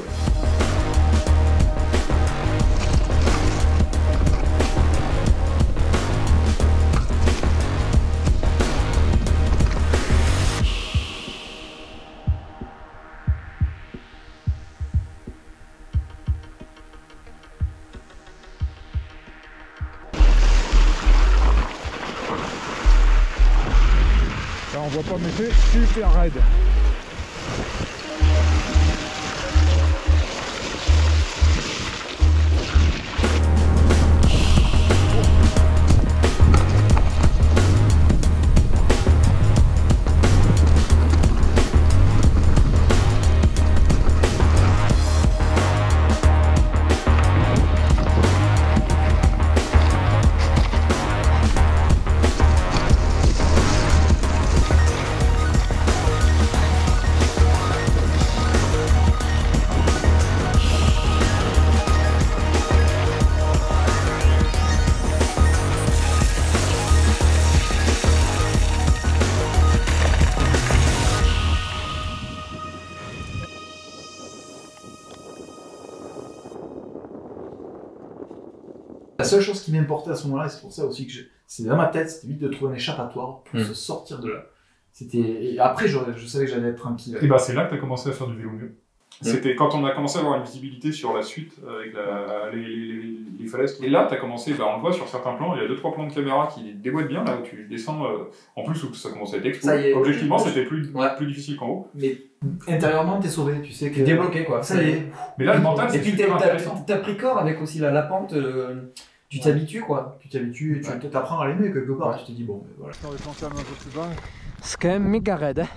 Là, on voit pas, mais c'est super raide. La seule chose qui m'importait à ce moment-là, et c'est pour ça aussi que c'est dans ma tête, c'était vite de trouver un échappatoire pour se sortir de là. Et après, je savais que j'allais être tranquille. Et bah, c'est là que tu as commencé à faire du vélo mieux. C'était quand on a commencé à avoir une visibilité sur la suite avec les falaises. Et là, tu as commencé, on le voit sur certains plans, il y a 2-3 plans de caméra qui déboîtent bien, là où tu descends, en plus où ça commence à être expo. Ça y est. Objectivement, c'était plus difficile qu'en haut. Mais intérieurement, t'es sauvé, tu sais que. T'es débloqué quoi. Ça y est. Mais là, le mental, Et c'est puis super intéressant. t'as pris corps avec aussi la pente, tu t'habitues quoi. Tu t'habitues et tu t'apprends à l'aimer quelque part. Tu te dis, bon, ben voilà. On descend quand même un peu plus bas. C'est quand même méga raide. Hein.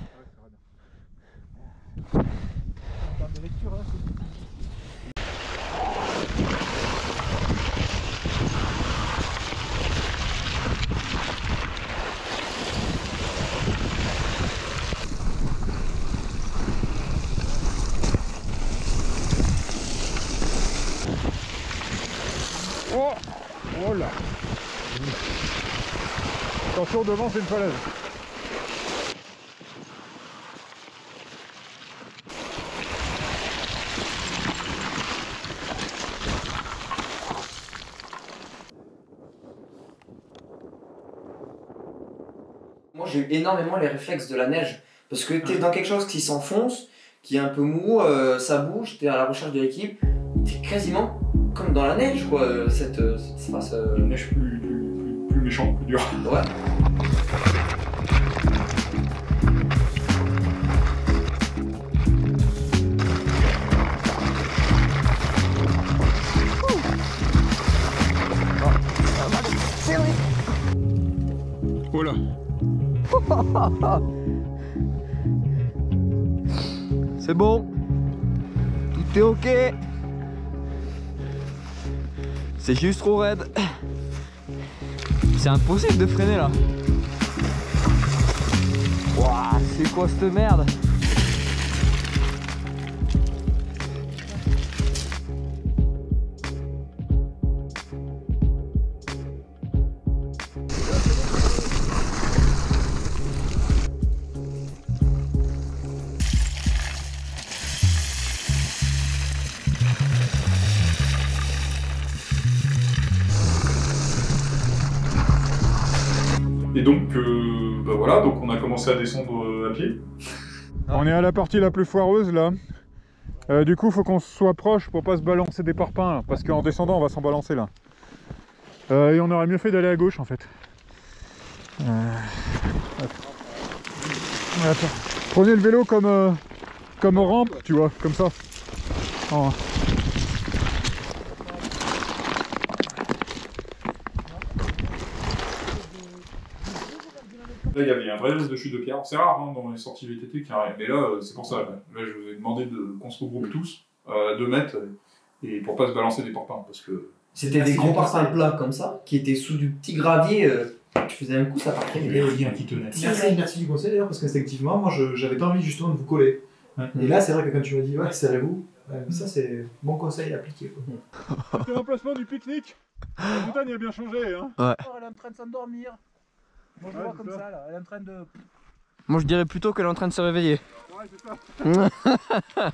Oh, oh là. Attention, devant, c'est une falaise. Moi j'ai eu énormément les réflexes de la neige. Parce que t'es dans quelque chose qui s'enfonce, qui est un peu mou, ça bouge, t'es à la recherche de l'équilibre. T'es quasiment comme dans la neige quoi, cette phase. Une neige plus méchante, plus dure. Ouais. Voilà. C'est bon. Tout est ok. C'est juste trop raide. C'est impossible de freiner là. Wouah, c'est quoi cette merde? Et donc, bah voilà, donc on a commencé à descendre à pied. On est à la partie la plus foireuse là. Du coup, faut qu'on soit proche pour pas se balancer des parpaings là, parce qu'en descendant, on va s'en balancer là. Et on aurait mieux fait d'aller à gauche en fait. Attends. Prenez le vélo comme rampe, tu vois, comme ça. Oh. Là, il y avait un vrai risque de chute de pierre. C'est rare hein, dans les sorties VTT qu'il y a rien. Mais là, c'est pour ça. Là, je vous ai demandé qu'on se regroupe tous à 2 mètres et pour pas se balancer des parpaings. Parce que C'était des gros parpaings plats comme ça, qui étaient sous du petit gravier. Tu faisais un coup, ça partait. l'éolien qui tenait. Merci du conseil d'ailleurs, parce qu'instinctivement, moi j'avais pas envie justement de vous coller. Et là, c'est vrai que quand tu m'as dit, ouais, serrez-vous, ça c'est bon conseil à appliquer. C'est l'emplacement du pique-nique. La montagne a bien changé. Hein. Ouais. Elle est en train de s'endormir. Moi je vois comme ça là, elle est en train de... Moi je dirais plutôt qu'elle est en train de se réveiller. Ouais, c'est ça.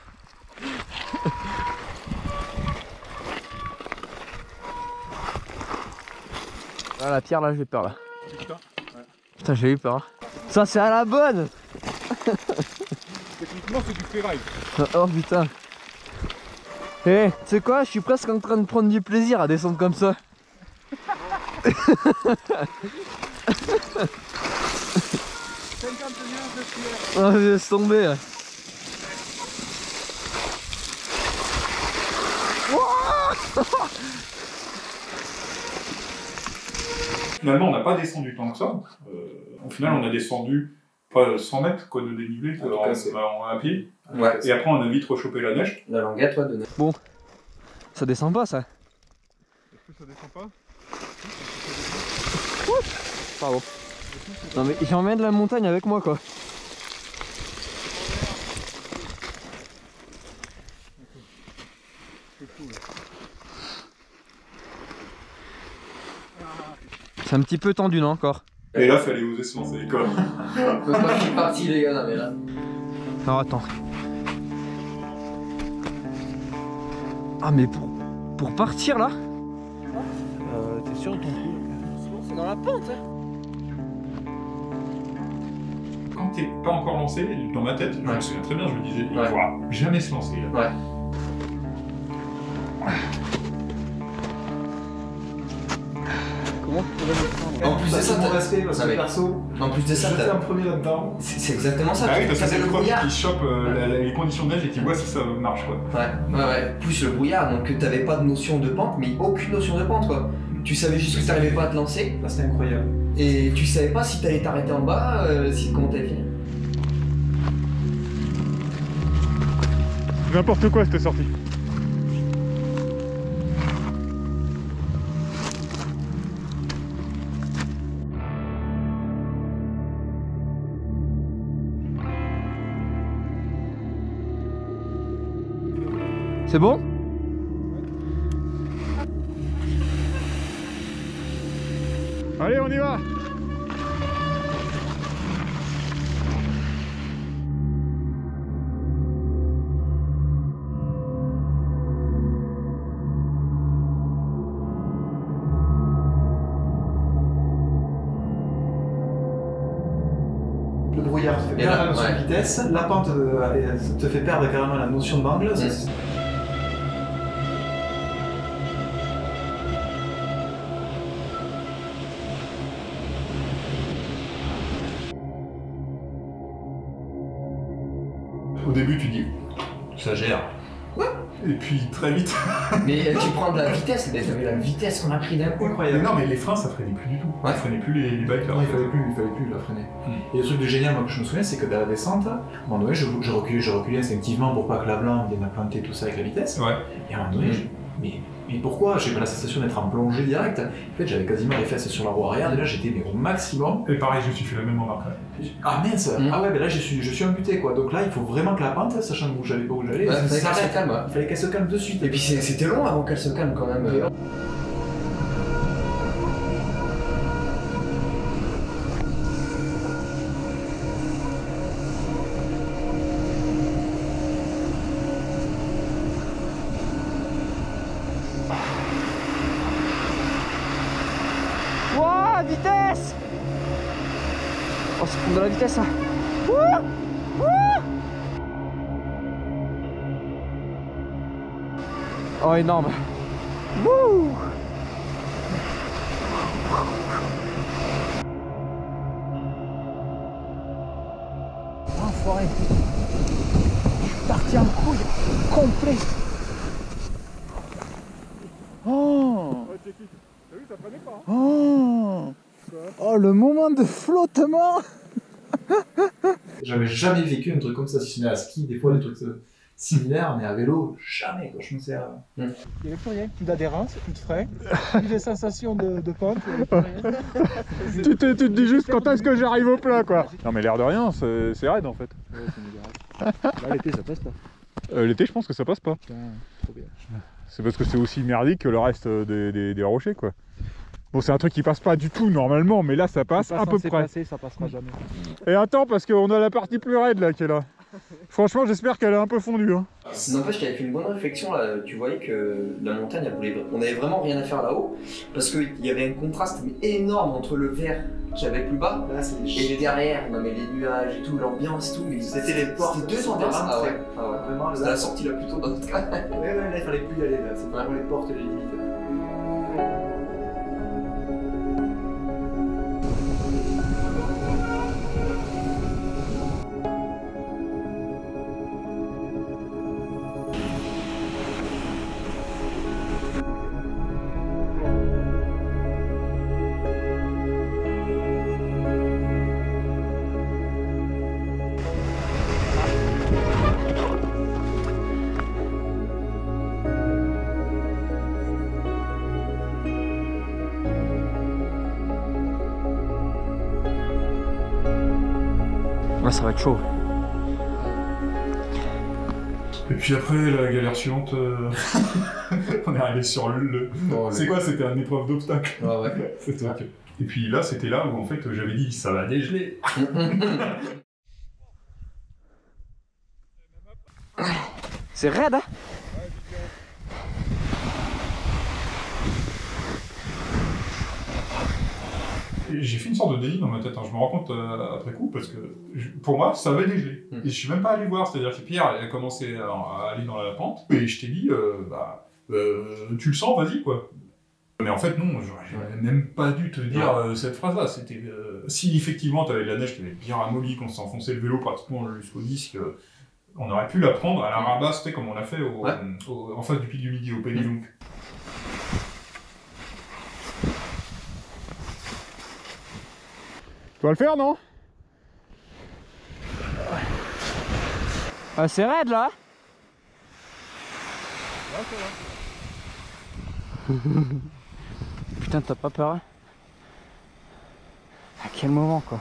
Ah la pierre là, j'ai peur là. Putain. Putain, j'ai eu peur. Ça c'est à la bonne. Techniquement, c'est du freeride. Oh putain. Eh, tu sais quoi, je suis presque en train de prendre du plaisir à descendre comme ça. Oh, laisse tomber. Finalement, on n'a pas descendu tant que ça. Au final, on a descendu pas 100 mètres quoi, de dénivelé à pied. Ouais. Et après, on a vite rechopé la neige. La languette, toi, de neige. Bon, ça descend pas ça. Est-ce que ça descend pas? Pardon. Non mais j'emmène la montagne avec moi quoi. C'est un petit peu tendu non encore. Et là, fallait oser se lancer quoi. Je suis parti les gars, mais là. Alors attends. Ah mais pour partir là. T'es sûr de ton coup? C'est dans la pente hein. Quand t'es pas encore lancé, dans ma tête, je me souviens très bien, je me disais, il Ouais. pourra jamais se lancer. Là. Ouais. Comment tu pourrais me prendre? En plus de ça, mon t'as- respect, parce Non, que mais- perso, En plus de ça, j'étais t'as- un premier là-dedans. c'est exactement ça. Ah oui, parce que T'avais c'est le premier brouillard. qui chope les conditions de neige et qui voit si ça marche quoi. Ouais. Plus le brouillard, donc t'avais pas de notion de pente, mais aucune notion de pente quoi. Tu savais juste que t'arrivais pas à te lancer, Là, c'était incroyable. et tu savais pas si t'allais t'arrêter en bas, comment t'allais finir. N'importe quoi cette sortie. C'est bon? Allez, on y va. Le brouillard te fait Et perdre là, la notion ouais. de vitesse, la pente te fait perdre carrément la notion d'angle. Au début, tu dis, ça gère. Et puis très vite. Mais tu prends de la vitesse, t'avais la vitesse qu'on a pris d'un coup. Incroyable. Mais non, mais les freins ça freinait plus du tout. Ouais. Ça freinait plus les bikes là. Non, il fallait plus la freiner. Et le truc de génial, moi, que je me souviens, c'est que dans la descente, à un moment donné, je reculais instinctivement pour pas que la blanc vienne à planter tout ça avec la vitesse. Ouais. Et à un moment donné, mais pourquoi? J'ai pas la sensation d'être en plongée directe. En fait, j'avais quasiment les fesses sur la roue arrière, et là j'étais au maximum. Et pareil, je me suis fait la même remarque. Ah mince, ah ouais, ben là je suis imputé quoi. Donc là, il faut vraiment que la pente, sachant où j'allais, Ouais, fallait qu'elle se calme. Il fallait qu'elle se calme de suite. Et puis c'était long avant qu'elle se calme quand même. Wouah, vitesse! Oh, ça prend de la vitesse, hein! Oh, énorme! Wouh! Enfoiré. Je suis parti en couille, complet. Oh! Ouais, check it. T'as vu, ça prenait pas. Oh, le moment de flottement. J'avais jamais vécu un truc comme ça, si ce n'est à ski, des fois des trucs similaires, mais à vélo, jamais quoi. Je me sers. Il n'y avait plus rien, plus d'adhérence, plus de frein, plus de sensations de pente, plus rien. Tu te dis juste quand est-ce que j'arrive au plat quoi. Non mais l'air de rien, c'est raide en fait. Là, l'été, ça passe pas. L'été je pense que ça passe pas. Putain, trop bien. C'est parce que c'est aussi merdique que le reste des rochers quoi. Bon c'est un truc qui passe pas du tout normalement mais là ça passe à peu près. Passer, ça passera jamais. Et attends parce qu'on a la partie plus raide là qui est là. Franchement j'espère qu'elle est un peu fondue hein. N'empêche qu'il avait fait une bonne réflexion là, tu voyais que la montagne, on avait vraiment rien à faire là-haut, parce qu'il y avait un contraste énorme entre le vert qu'il y avait plus bas Là, c'est des et les derrière, non mais les nuages et tout, l'ambiance et tout, mais C'était les portes. c'était deux ambiances. Ah ouais, Vraiment, c'était la sortie la plus tôt dans notre cas. Ouais, là, il fallait plus y aller, là. C'est vraiment les portes et les limites. Ouais, ça va être chaud. Et puis après, la galère suivante, on est arrivé sur le... C'est quoi? C'était une épreuve d'obstacle. Ouais, ouais. C'était ok. Et puis là, c'était là où en fait j'avais dit ça va dégeler. C'est raide, hein? J'ai fait une sorte de déni dans ma tête, hein. Je me rends compte après coup, parce que pour moi, ça avait dégelé. Et je suis même pas allé voir, c'est-à-dire que Pierre a commencé à aller dans la pente, et je t'ai dit, tu le sens, vas-y, quoi. Mais en fait, non, j'aurais même pas dû te dire cette phrase-là. C'était si effectivement t'avais de la neige qui avait bien ramolli, qu'on s'enfonçait le vélo pratiquement jusqu'au disque, on aurait pu la prendre à la rabasse, c'était comme on l'a fait en face du Pic du Midi, au Pays Longue. Tu vas le faire non? Ah, c'est raide là. Putain, t'as pas peur hein? À quel moment quoi?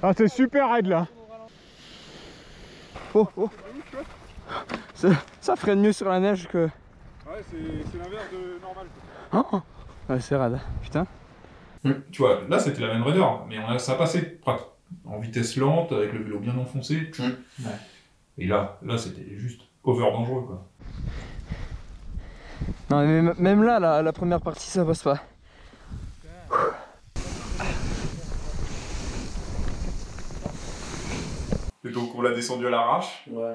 Ah c'est super raide là. Oh oh. Ça freine mieux sur la neige que... Ouais c'est l'inverse de normal. Oh ouais, c'est raide, putain. Tu vois, là c'était la même raideur, mais ça passait en vitesse lente, avec le vélo bien enfoncé. Ouais. Et là c'était juste over dangereux quoi. Non mais même là, la première partie ça passe pas. donc on l'a descendu à l'arrache. Ouais.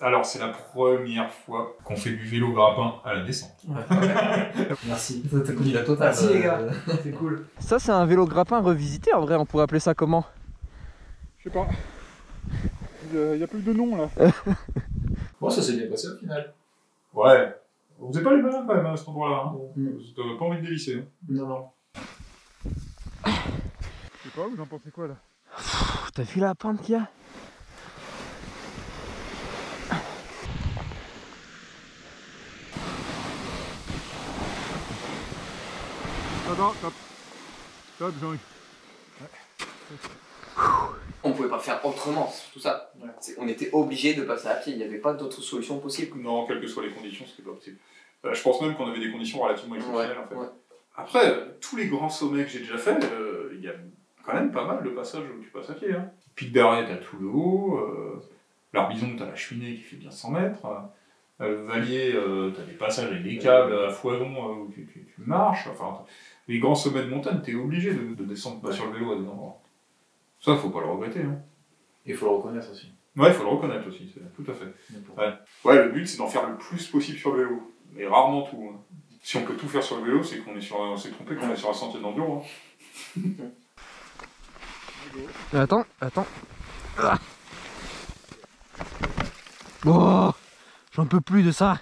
Alors c'est la première fois qu'on fait du vélo grappin à la descente. Merci. T'as connu la totale. Merci les gars, c'est cool. Ça, c'est un vélo grappin revisité en vrai, on pourrait appeler ça comment? Je sais pas. Il y a plus de nom là. Bon, ça s'est bien passé au final. Ouais. On faisait pas les malins quand même à cet endroit-là. Hein. T'avais pas envie de dévisser. Hein. Non, non. Je sais pas, vous en pensez quoi là? T'as vu la pente qu'il y a? Attends, top. Top, Jean-Luc. On pouvait pas faire autrement, c'est tout ça. Ouais. On était obligé de passer à pied, il n'y avait pas d'autre solution possible. Non, quelles que soient les conditions, c'était pas possible. Je pense même qu'on avait des conditions relativement exceptionnelles en fait. Ouais. Après, tous les grands sommets que j'ai déjà fait, il y a quand même pas mal de passages où tu passes à pied. Hein. Pic d'Arrêt, t'as tout le haut. L'Arbizon, t'as la cheminée qui fait bien 100 mètres. Valier, t'as des passages avec des câbles à foison où tu marches. Enfin, les grands sommets de montagne, t'es obligé de descendre sur le vélo à des endroits. Ça, faut pas le regretter. Hein. Il faut le reconnaître aussi. Ouais, il faut le reconnaître aussi, tout à fait. Ouais, le but c'est d'en faire le plus possible sur le vélo, mais rarement tout. Hein. Si on peut tout faire sur le vélo, c'est qu'on s'est trompé, qu'on est sur un sentier d'enduro. Hein. Attends. Ah. Oh, j'en peux plus de ça.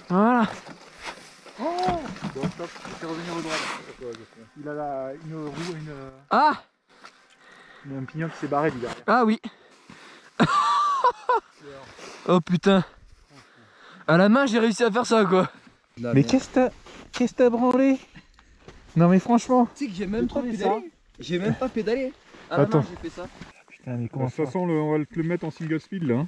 Voilà. Bon, stop, je vais revenir au droit. Il a une roue, Ah, un pignon qui s'est barré du derrière. ah oui. Oh putain. À la main, j'ai réussi à faire ça quoi. Mais qu'est-ce que t'as branlé? Non mais franchement. Tu sais que j'ai même pas pédalé. pédalé. J'ai même pas pédalé. À la Attends. main, j'ai fait ça. Putain, mais comment ça? De toute façon, on va te le mettre en single speed là. Hein.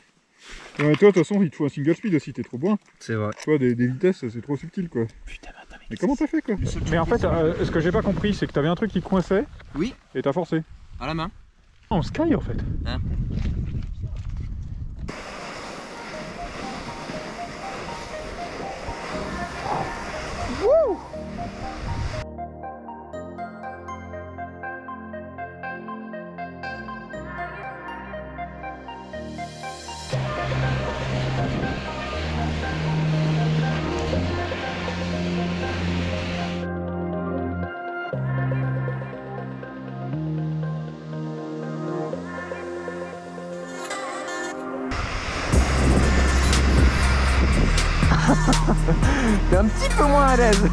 Ouais, toi, de toute façon, il te faut un single speed aussi, t'es trop bon. C'est vrai. Tu vois, des vitesses, c'est trop subtil quoi. Putain, mais attends, Mais comment t'as fait quoi? Mais en fait, ce que j'ai pas compris, c'est que t'avais un truc qui coinçait. Oui. Et t'as forcé. À la main. En sky en fait. Hein? T'es un petit peu moins à l'aise.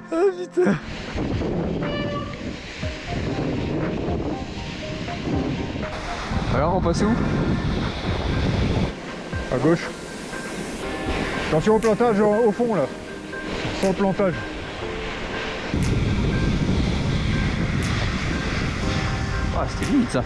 Ah putain. Alors on passe où? À gauche. Attention au plantage au fond là. Sans plantage. Ah c'était limite ça.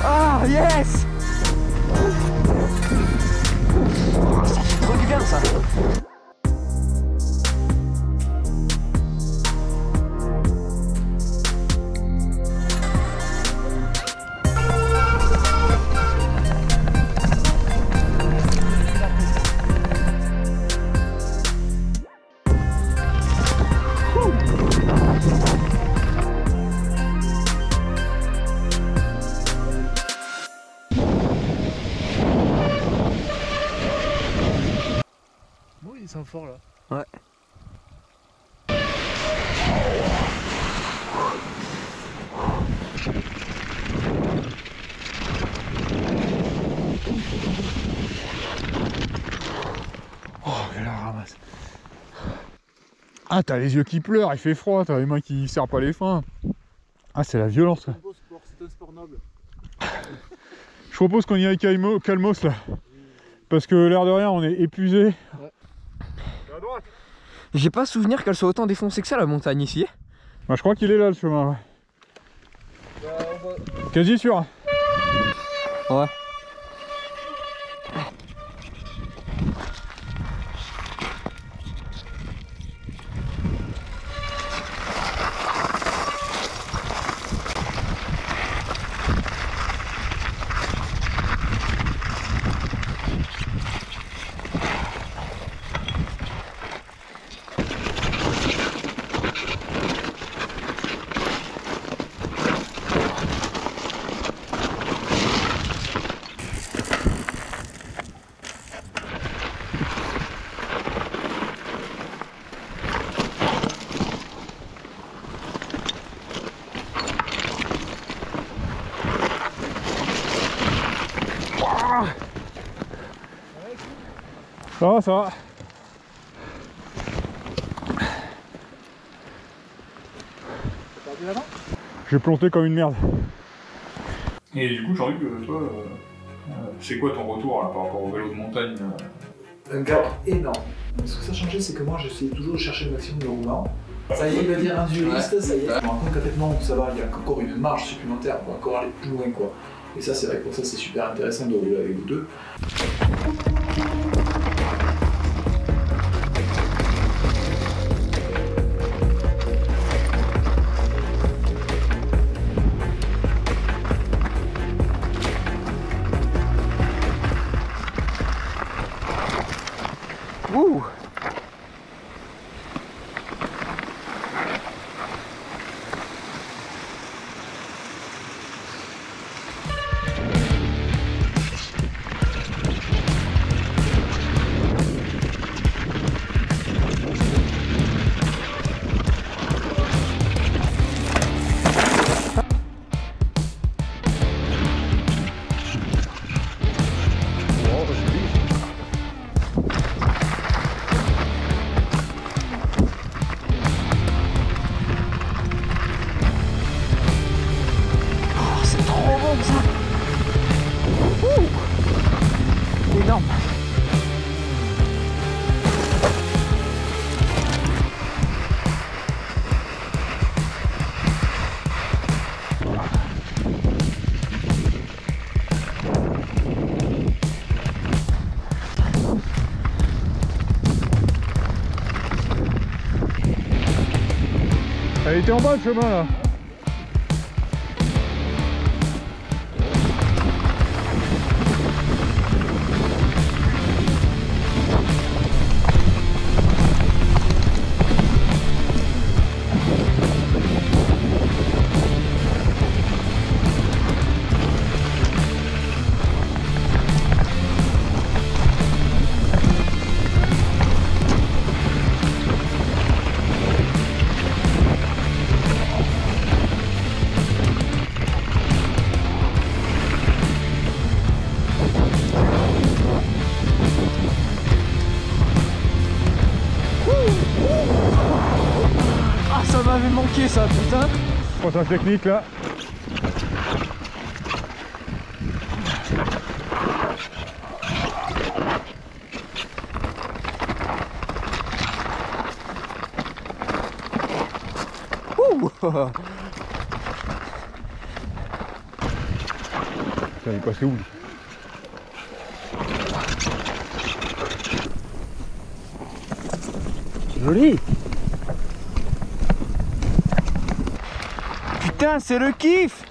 Ah yes. Oh, ça fait trop du bien ça. Bon, ils sont forts là. Ouais. Oh, mais la ramasse. Ah, t'as les yeux qui pleurent, il fait froid, t'as les mains qui serrent pas les freins. Ah, c'est la violence. C'est un beau sport, c'est un sport noble. Je propose qu'on y aille calmos là. Parce que l'air de rien, on est épuisé. Ouais. À droite. J'ai pas souvenir qu'elle soit autant défoncée que ça la montagne ici. Bah, je crois qu'il est là le chemin. Ouais. Quasi sûr. Ouais. Ça va, ça va. J'ai planté comme une merde. Et du coup, j'ai envie que toi, c'est quoi ton retour là, par rapport au vélo de montagne Un gap énorme. Ce que ça a changé, c'est que moi, j'essayais toujours de chercher le maximum de roulement. Ça y est, il va dire un juriste, ça y est. Je me rends compte qu'en fait, non, ça va, il y a encore une marge supplémentaire pour encore aller plus loin, quoi. Et ça, c'est vrai que pour ça, c'est super intéressant de rouler avec vous deux. Ouh. Énorme. Elle était en bas le chemin là. Ah, ça m'avait manqué ça, putain. Passage technique là. Ouh. Ça est passé où lui? Joli. Putain, c'est le kiff.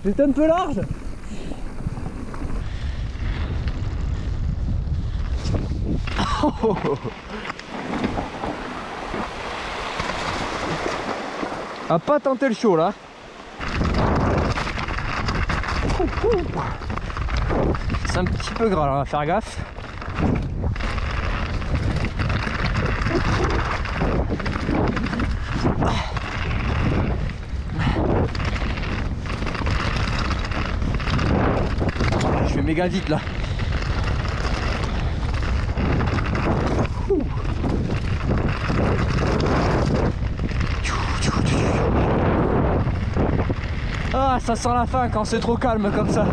C'est un peu large. À pas tenter le chaud là. C'est un petit peu gras là, on va faire gaffe. Je vais méga vite là. Ah, ça sent la fin quand c'est trop calme comme ça.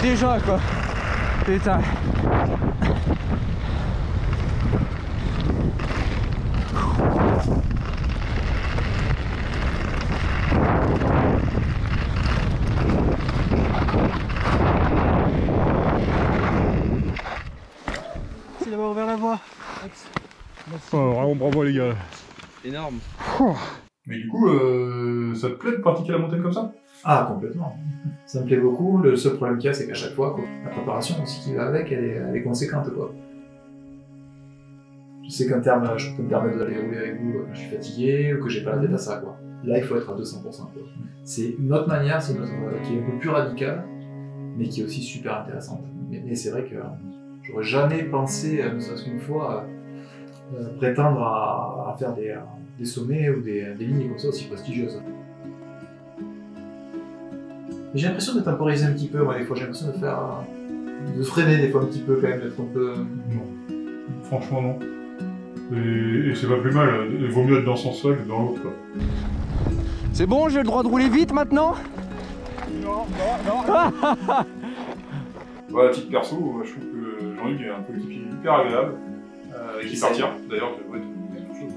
Déjà quoi. Putain. Merci d'avoir ouvert la voie. Oh, vraiment bravo les gars. Énorme. Mais du coup, ça te plaît de pratiquer la montagne comme ça? Ah, complètement. Ça me plaît beaucoup. Le seul problème qu'il y a, c'est qu'à chaque fois, quoi, la préparation aussi qui va avec, elle est conséquente, quoi. Je sais qu'un terme, je peux me permettre d'aller rouler avec vous quand je suis fatigué ou que j'ai pas la tête à ça, quoi. Là, il faut être à 200%, quoi. C'est une autre manière, c'est une autre, qui est un peu plus radicale, mais qui est aussi super intéressante. Mais c'est vrai que j'aurais jamais pensé, ne serait-ce qu'une fois, prétendre à faire des sommets ou des lignes comme ça aussi prestigieuses. J'ai l'impression de temporiser un petit peu, moi, des fois j'ai l'impression de freiner des fois un petit peu quand même, d'être un peu... Non. Franchement, non. Et c'est pas plus mal, il vaut mieux être dans son sens que dans l'autre, quoi. C'est bon, j'ai le droit de rouler vite maintenant? Non, non. Ouais, à titre perso, je trouve que Jean-Luc est un coéquipier hyper agréable, et qui partir. D'ailleurs, ouais, tu me dis chose.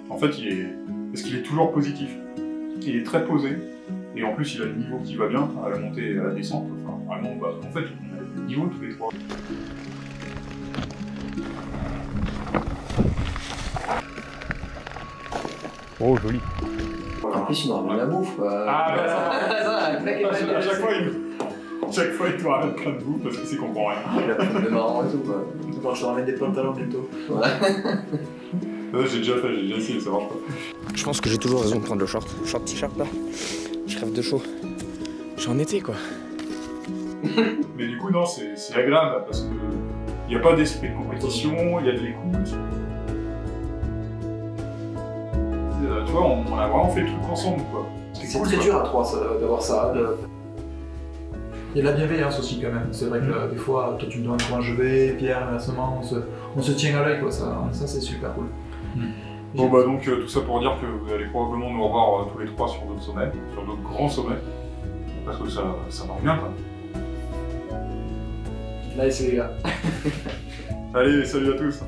En fait, parce qu'il est toujours positif. Il est très posé, et en plus, il a le niveau qui va bien à la montée et à la descente. Enfin, vraiment, bah, en fait, on a le niveau tous les trois. Oh, joli. En plus, il nous ramène la bouffe. Ah, ouais, ça À chaque fois, il te ramène plein de bouffe parce qu'il sait qu'on comprend rien. Il a plein de marrant et tout, quoi. Quand je te ramène des pantalons bientôt. J'ai déjà essayé, ça marche pas. Je pense que j'ai toujours raison de prendre le short t-shirt là. Je crève de chaud. Je suis en été quoi. Mais du coup, non, c'est agréable parce que il n'y a pas d'esprit de compétition, il y a de l'écoute. Tu vois, on a vraiment fait le truc ensemble, quoi. C'est très dur à trois d'avoir ça. Il y a de la bienveillance aussi quand même. C'est vrai que des fois, toi tu me demandes comment je vais, Pierre, inversement, on se tient à l'œil, quoi. Ça c'est super cool. Bon bah donc tout ça pour dire que vous allez probablement nous revoir tous les trois sur d'autres sommets, sur d'autres grands sommets, parce que ça marche bien, quoi. Là, c'est les gars. Allez, salut à tous.